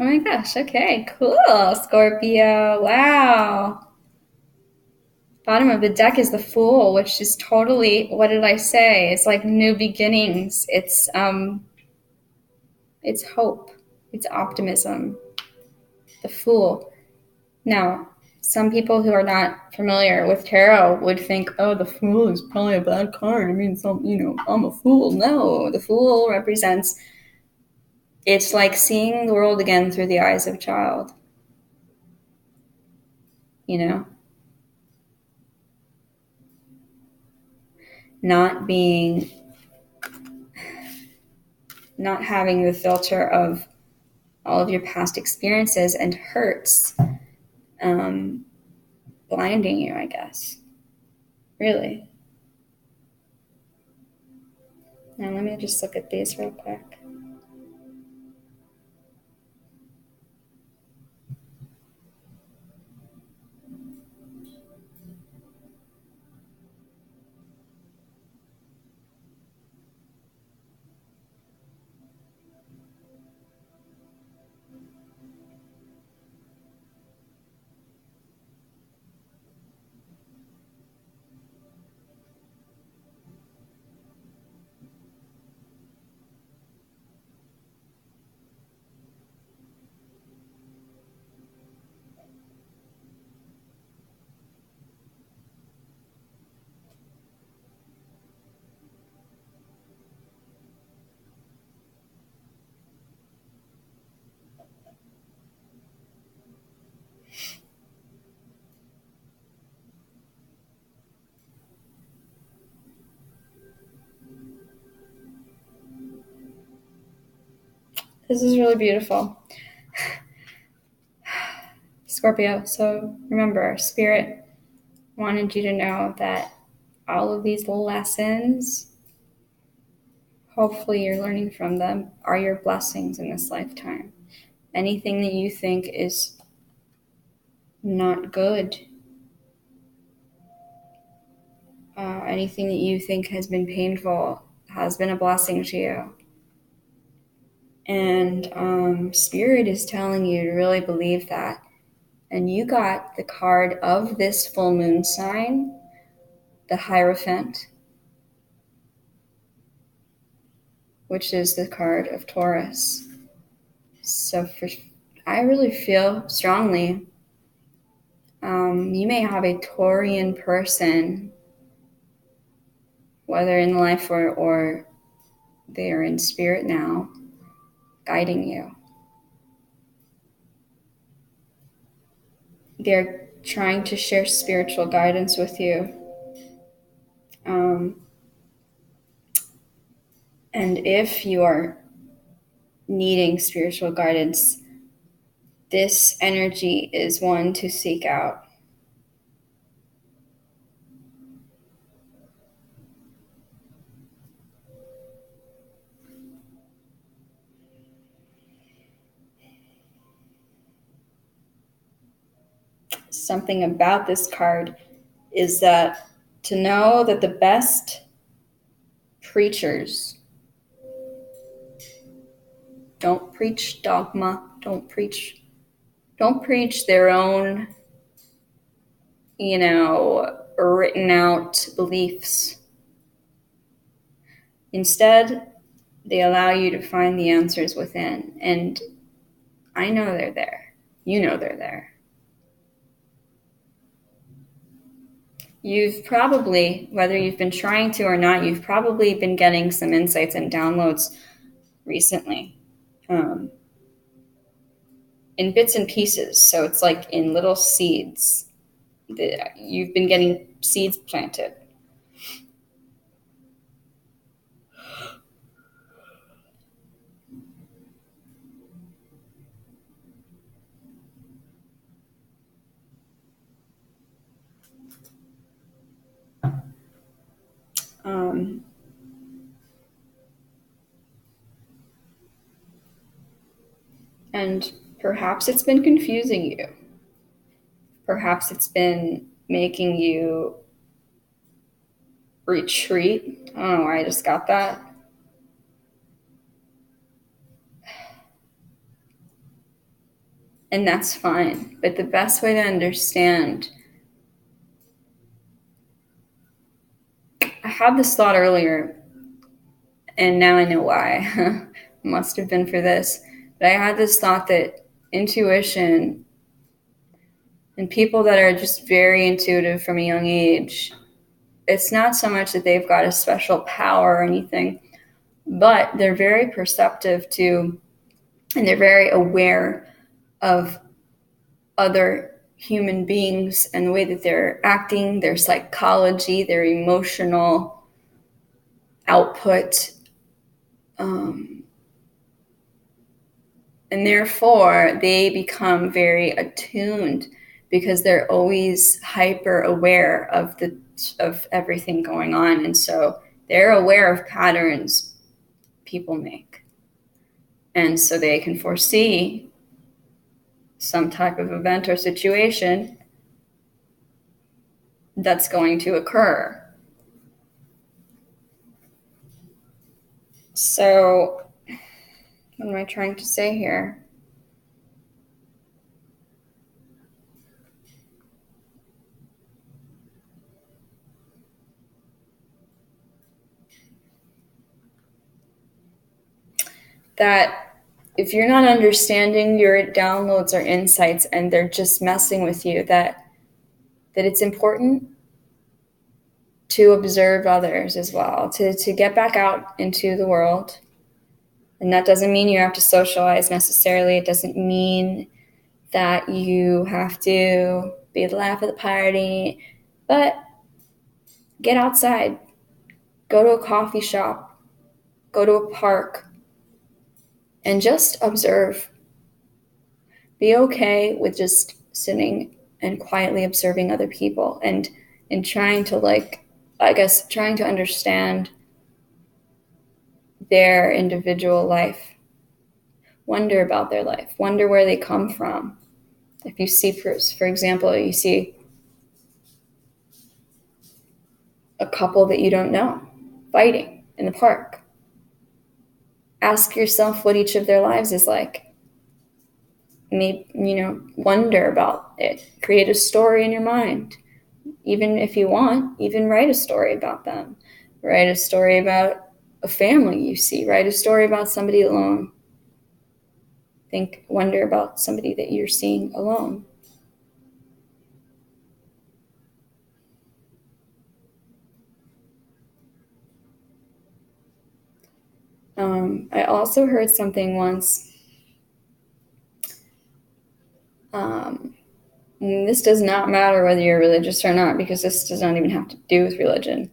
Oh my gosh, okay, cool, Scorpio. Wow. Bottom of the deck is the Fool, which is totally, what did I say? It's like new beginnings. It's hope. It's optimism. The Fool. Now, some people who are not familiar with tarot would think, oh, the Fool is probably a bad card. It means, I'm a fool. No, the Fool represents, it's like seeing the world again through the eyes of a child. Not having the filter of all of your past experiences and hurts blinding you, I guess. Really. Now let me just look at these real quick. This is really beautiful. Scorpio, so remember, Spirit wanted you to know that all of these lessons, hopefully you're learning from them, are your blessings in this lifetime. Anything that you think is not good, anything that you think has been painful, has been a blessing to you. And Spirit is telling you to really believe that. And you got the card of this full moon sign, the Hierophant, which is the card of Taurus. So I really feel strongly you may have a Taurian person, whether in life or they are in spirit now, guiding you. They're trying to share spiritual guidance with you. And if you are needing spiritual guidance, this energy is one to seek out. Something about this card is that to know that the best preachers don't preach dogma, don't preach their own, written out beliefs. Instead, they allow you to find the answers within. And I know they're there. You know they're there. you've probably, whether you've been trying to or not, you've probably been getting some insights and downloads recently, in bits and pieces. So it's like in little seeds that you've been getting seeds planted. And perhaps it's been confusing you. Perhaps it's been making you retreat. I don't know why I just got that. And that's fine. But the best way to understand, I had this thought earlier, and now I know why. Must have been for this. But I had this thought that intuition and people that are just very intuitive from a young age, it's not so much that they've got a special power or anything, but they're very perceptive to, and they're very aware of other human beings and the way that they're acting, their psychology, their emotional output. And therefore, they become very attuned because they're always hyper aware of everything going on. And so they're aware of patterns people make. And so they can foresee some type of event or situation that's going to occur. So, what am I trying to say here? That if you're not understanding your downloads or insights and they're just messing with you, that it's important to observe others as well, to get back out into the world. And that doesn't mean you have to socialize necessarily. It doesn't mean that you have to be the life of the party, but get outside, go to a coffee shop, go to a park, and just observe. Be okay with just sitting and quietly observing other people and trying to trying to understand their individual life. Wonder about their life. Wonder where they come from. If you see, for example, you see a couple that you don't know fighting in the park, ask yourself what each of their lives is like. Maybe, wonder about it. Create a story in your mind. Even if you want, even write a story about them. Write a story about a family you see. Write a story about somebody alone. Wonder about somebody that you're seeing alone. I also heard something once. This does not matter whether you're religious or not, because this does not even have to do with religion.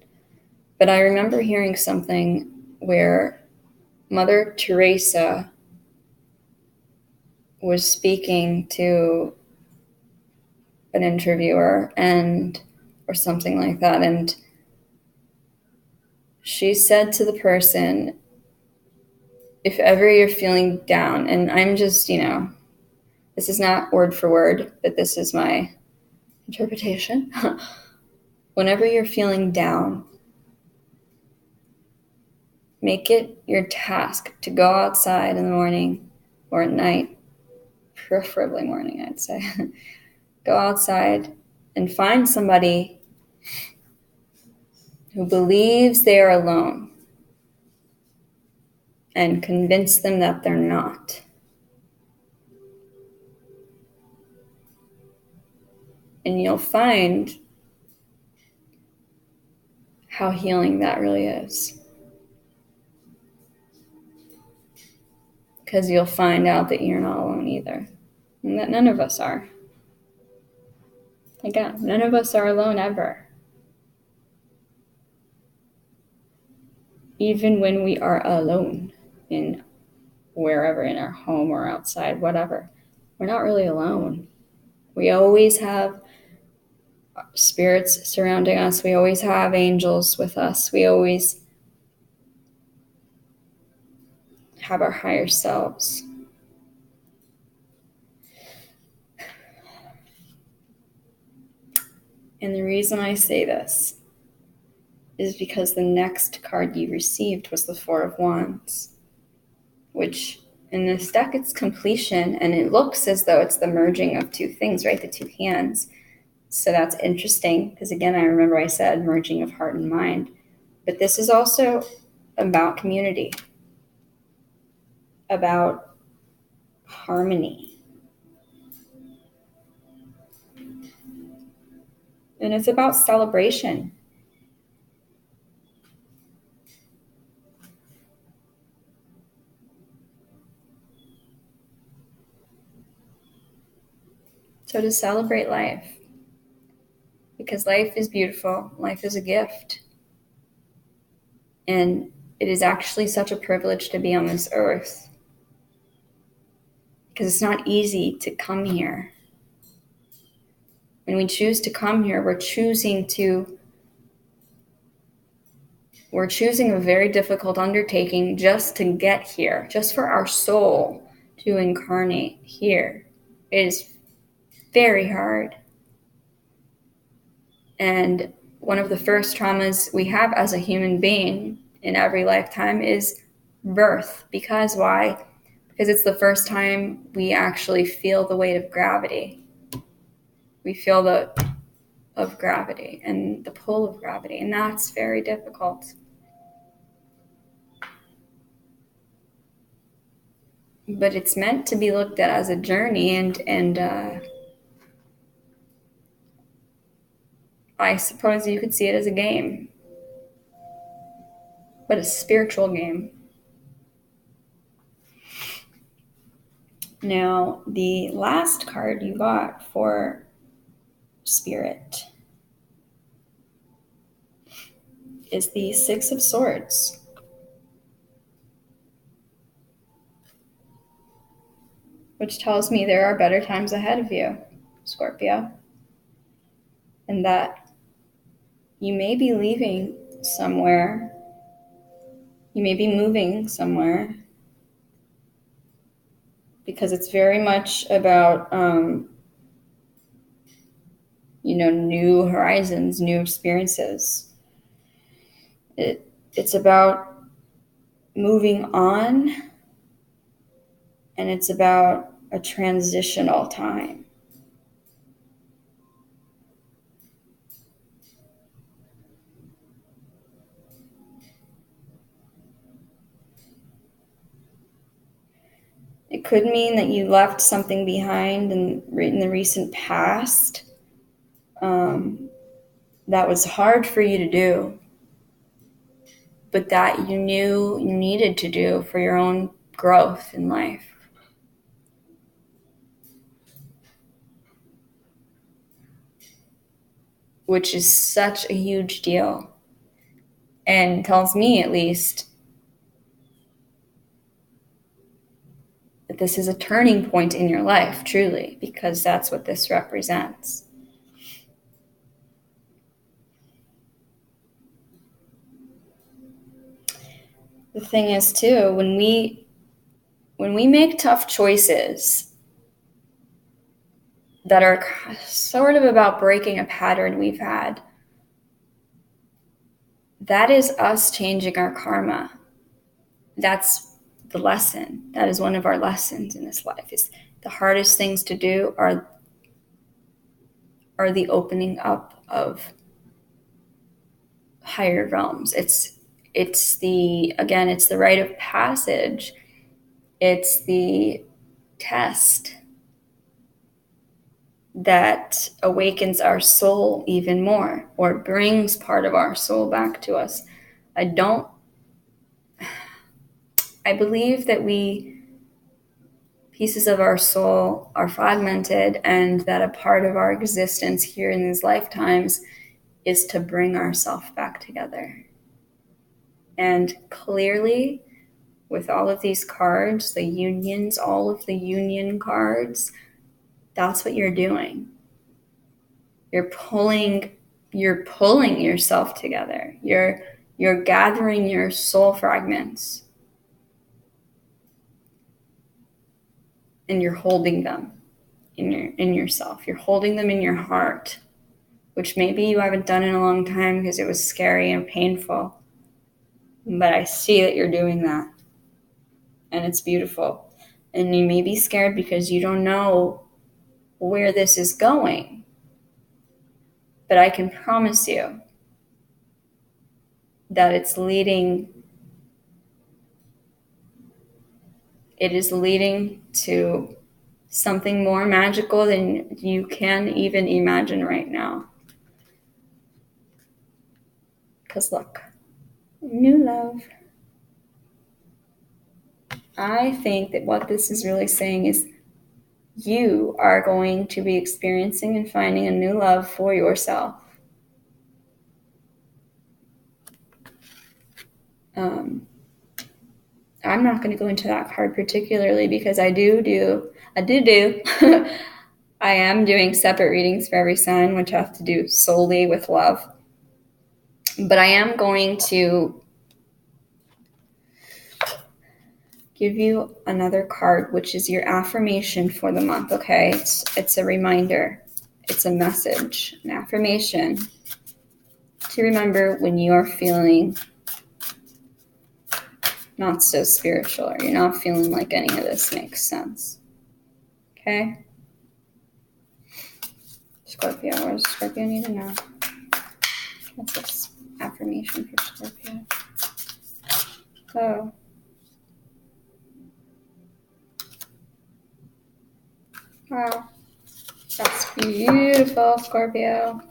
But I remember hearing something where Mother Teresa was speaking to an interviewer or something like that, and she said to the person, if ever you're feeling down, and I'm just, this is not word for word, but this is my interpretation. Whenever you're feeling down, make it your task to go outside in the morning or at night, preferably morning, I'd say. Go outside and find somebody who believes they are alone and convince them that they're not. And you'll find how healing that really is. Because you'll find out that you're not alone either. And that none of us are. Again, none of us are alone ever. Even when we are alone in wherever, in our home or outside, whatever, we're not really alone. We always have spirits surrounding us. We always have angels with us. We always have our higher selves. And the reason I say this is because the next card you received was the Four of Wands, which in this deck it's completion, and it looks as though it's the merging of two things, right? The two hands. So that's interesting because, again, I remember I said merging of heart and mind. But this is also about community, about harmony. And it's about celebration. So to celebrate life, because life is beautiful, life is a gift. And it is actually such a privilege to be on this earth, because it's not easy to come here. When we choose to come here, we're choosing a very difficult undertaking just to get here, just for our soul to incarnate here. It is very hard. And one of the first traumas we have as a human being in every lifetime is birth. Because why? Because it's the first time we actually feel the weight of gravity. We feel the of gravity and the pull of gravity, and that's very difficult. But it's meant to be looked at as a journey, and I suppose you could see it as a game, but a spiritual game. Now, the last card you got for Spirit is the Six of Swords, which tells me there are better times ahead of you, Scorpio, and that you may be leaving somewhere, you may be moving somewhere, because it's very much about, new horizons, new experiences. It's about moving on, and it's about a transitional time. It could mean that you left something behind in the recent past that was hard for you to do, but that you knew you needed to do for your own growth in life. Which is such a huge deal, and tells me, at least, that this is a turning point in your life, truly, because that's what this represents. The thing is, too, when we make tough choices that are sort of about breaking a pattern we've had, that is us changing our karma. That's the lesson. That is one of our lessons in this life. Is the hardest things to do are the opening up of higher realms. It's the rite of passage. It's the test that awakens our soul even more, or brings part of our soul back to us. I believe that pieces of our soul are fragmented, and that a part of our existence here in these lifetimes is to bring ourselves back together. And clearly, with all of these cards, the unions, all of the union cards, that's what you're doing. You're pulling yourself together. You're gathering your soul fragments, and you're holding them in yourself. You're holding them in your heart, which maybe you haven't done in a long time because it was scary and painful. But I see that you're doing that, and it's beautiful. And you may be scared because you don't know where this is going. But I can promise you that it is leading to something more magical than you can even imagine right now. Because look, new love. I think that what this is really saying is you are going to be experiencing and finding a new love for yourself. I'm not going to go into that card particularly because I do. I am doing separate readings for every sign, which have to do solely with love. But I am going to give you another card, which is your affirmation for the month, okay? It's a reminder. It's a message, an affirmation to remember when you are feeling not so spiritual, or you're not feeling like any of this makes sense. Okay? Scorpio, what does Scorpio need to know? What's this affirmation for Scorpio? Oh. Wow. That's beautiful, Scorpio.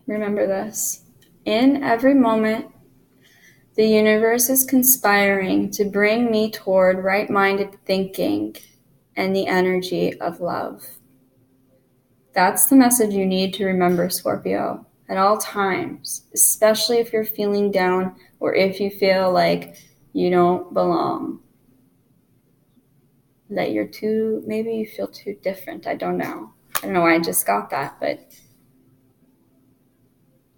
Remember this. In every moment, the universe is conspiring to bring me toward right-minded thinking and the energy of love. That's the message you need to remember, Scorpio, at all times, especially if you're feeling down or if you feel like you don't belong. That maybe you feel too different. I don't know why I just got that, but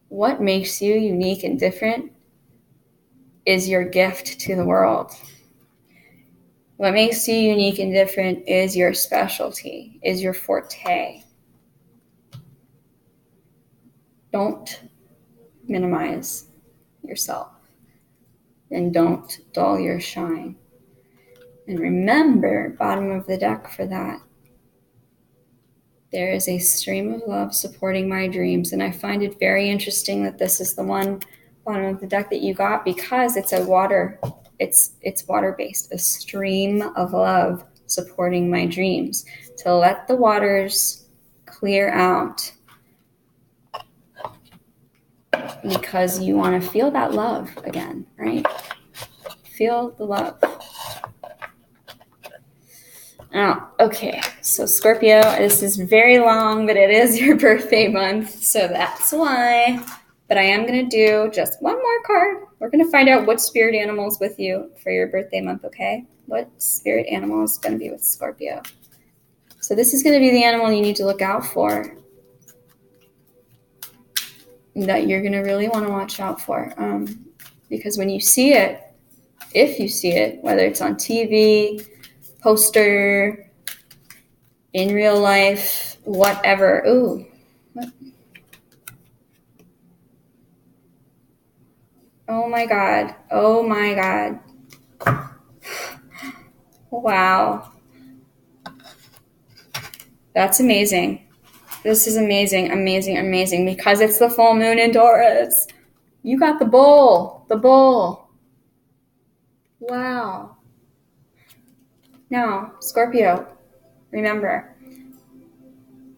what makes you unique and different is your gift to the world. What makes you unique and different is your specialty, is your forte. Don't minimize yourself, and don't dull your shine. And remember, bottom of the deck for that, there is a stream of love supporting my dreams. And I find it very interesting that this is the one bottom of the deck that you got, because it's water-based, a stream of love supporting my dreams. To let the waters clear out, because you want to feel that love again, right? Feel the love. Oh, okay, so Scorpio, this is very long, but it is your birthday month, so that's why. But I am going to do just one more card. We're going to find out what spirit animal is with you for your birthday month, okay? What spirit animal is going to be with Scorpio? So this is going to be the animal you need to look out for, that you're going to really want to watch out for. Because when you see it, if you see it, whether it's on TV, poster, in real life, whatever. Ooh. What? Oh my God. Oh my God. Wow. That's amazing. This is amazing, amazing, amazing. Because it's the full moon in Taurus. You got the bull. The bull. Wow. Now, Scorpio, remember,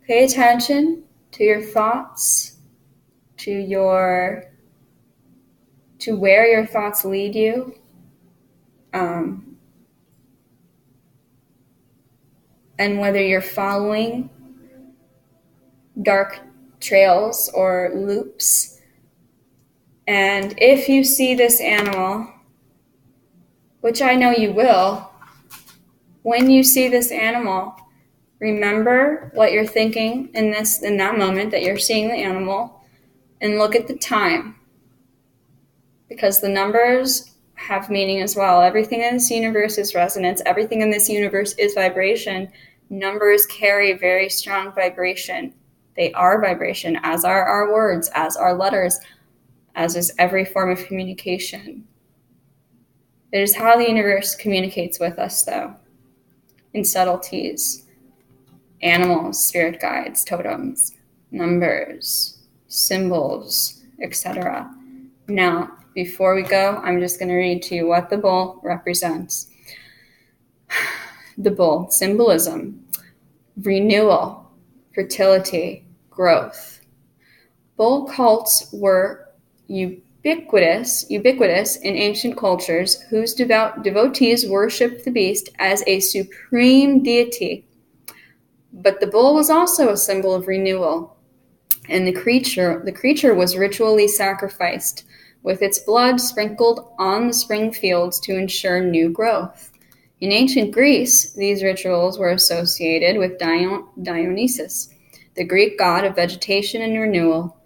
pay attention to your thoughts, to where your thoughts lead you. And whether you're following dark trails or loops. And if you see this animal, which I know you will, when you see this animal, remember what you're thinking in that moment that you're seeing the animal, and look at the time. Because the numbers have meaning as well. Everything in this universe is resonance. Everything in this universe is vibration. Numbers carry very strong vibration. They are vibration, as are our words, as are letters, as is every form of communication. It is how the universe communicates with us, though, in subtleties. Animals, spirit guides, totems, numbers, symbols, etc. Now, before we go, I'm just going to read to you what the bull represents. The bull, symbolism, renewal, fertility, growth. Bull cults were ubiquitous in ancient cultures, whose devotees worshipped the beast as a supreme deity. But the bull was also a symbol of renewal, and the creature was ritually sacrificed, with its blood sprinkled on the spring fields to ensure new growth. In ancient Greece, these rituals were associated with Dionysus, the Greek god of vegetation and renewal.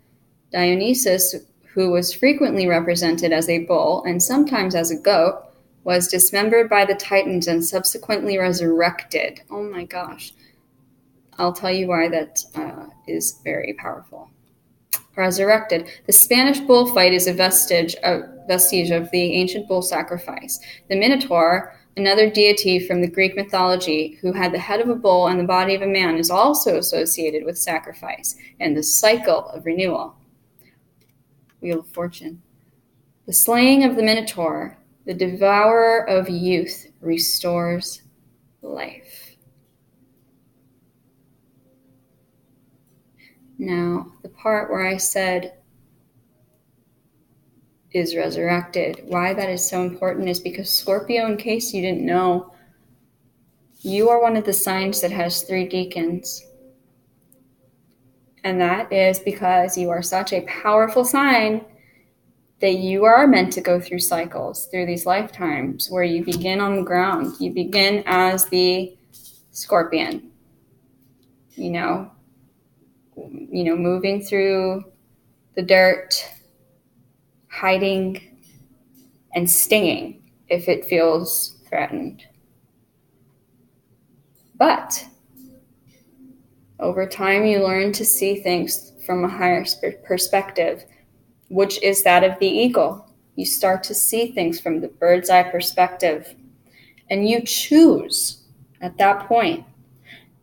Dionysus, who was frequently represented as a bull and sometimes as a goat, was dismembered by the Titans and subsequently resurrected. Oh my gosh. I'll tell you why that is very powerful. Resurrected. The Spanish bullfight is a vestige of the ancient bull sacrifice. The Minotaur, another deity from the Greek mythology, who had the head of a bull and the body of a man, is also associated with sacrifice and the cycle of renewal. Wheel of Fortune. The slaying of the Minotaur, the devourer of youth, restores life. Now, the part where I said is resurrected, why that is so important is because Scorpio, in case you didn't know, you are one of the signs that has 3 deacons. And that is because you are such a powerful sign that you are meant to go through cycles, through these lifetimes, where you begin on the ground. You begin as the scorpion, moving through the dirt, hiding and stinging if it feels threatened. But over time, you learn to see things from a higher perspective, which is that of the eagle. You start to see things from the bird's eye perspective, and you choose at that point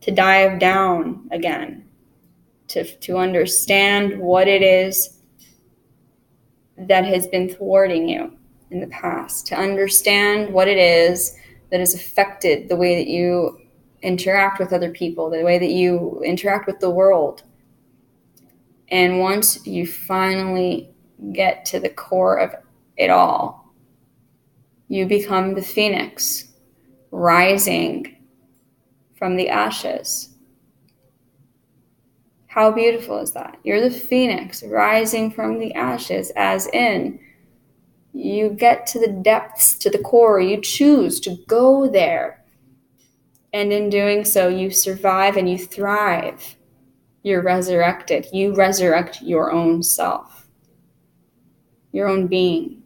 to dive down again, to understand what it is that has been thwarting you in the past, to understand what it is that has affected the way that you interact with other people, the way that you interact with the world. And once you finally get to the core of it all, you become the phoenix rising from the ashes. How beautiful is that? You're the phoenix rising from the ashes, as in you get to the depths, to the core. You choose to go there. And in doing so, you survive and you thrive. You're resurrected. You resurrect your own self, your own being.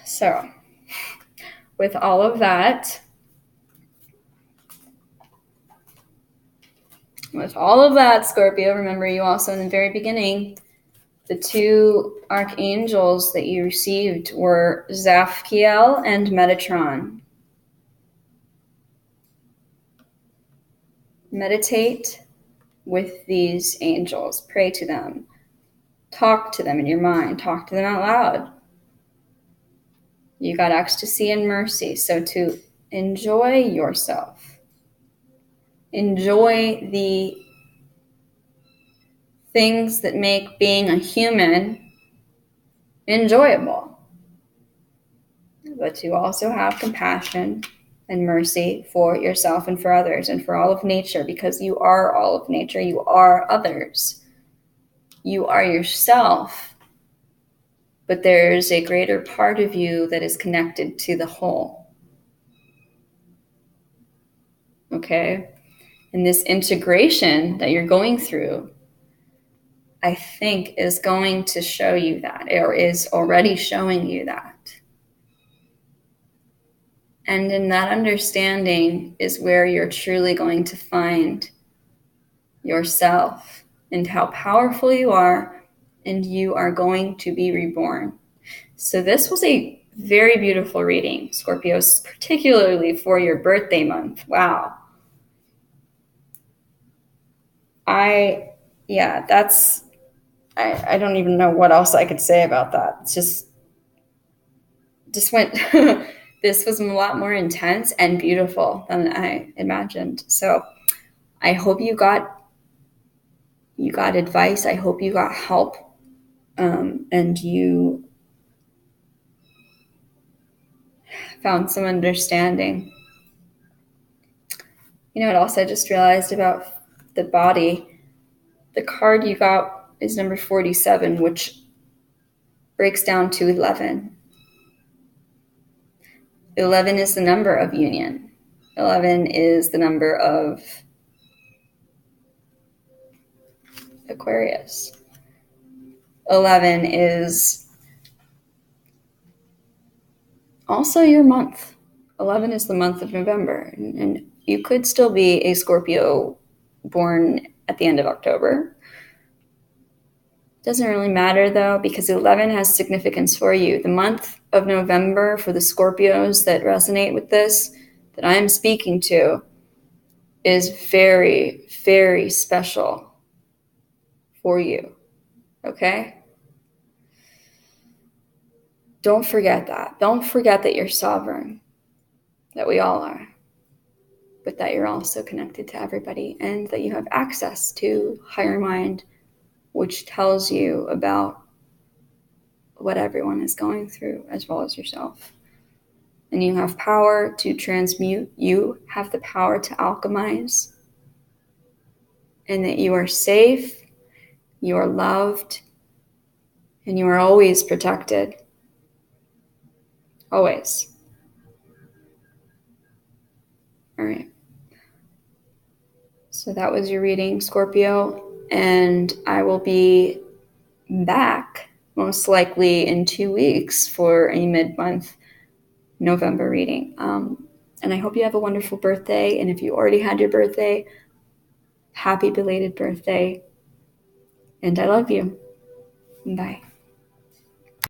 So, with all of that, Scorpio, remember you also in the very beginning, the 2 archangels that you received were Zaphiel and Metatron. Meditate with these angels. Pray to them. Talk to them in your mind. Talk to them out loud. You got ecstasy and mercy. So to enjoy yourself, enjoy the things that make being a human enjoyable, but to also have compassion and mercy for yourself and for others and for all of nature, because you are all of nature. You are others. You are yourself, but there's a greater part of you that is connected to the whole. Okay? And this integration that you're going through, I think, is going to show you that, or is already showing you that. And in that understanding is where you're truly going to find yourself and how powerful you are, and you are going to be reborn. So this was a very beautiful reading, Scorpios, particularly for your birthday month. Wow. I don't even know what else I could say about that. It's just went, this was a lot more intense and beautiful than I imagined. So I hope you got advice. I hope you got help. And you found some understanding. You know what else I just realized about the body? The card you got is number 47, which breaks down to 11. 11 is the number of union. 11 is the number of Aquarius. 11 is also your month. 11 is the month of November. And you could still be a Scorpio born at the end of October. Doesn't really matter though, because 11 has significance for you. The month of November, for the Scorpios that resonate with this, that I'm speaking to, is very, very special for you. Okay? Don't forget that. Don't forget that you're sovereign, that we all are, but that you're also connected to everybody, and that you have access to higher mind, which tells you about what everyone is going through, as well as yourself. And you have power to transmute. You have the power to alchemize, and that you are safe, you are loved, and you are always protected. Always. All right. So that was your reading, Scorpio, and I will be back most likely in 2 weeks for a mid-month November reading. And I hope you have a wonderful birthday. And if you already had your birthday, happy belated birthday. And I love you. Bye.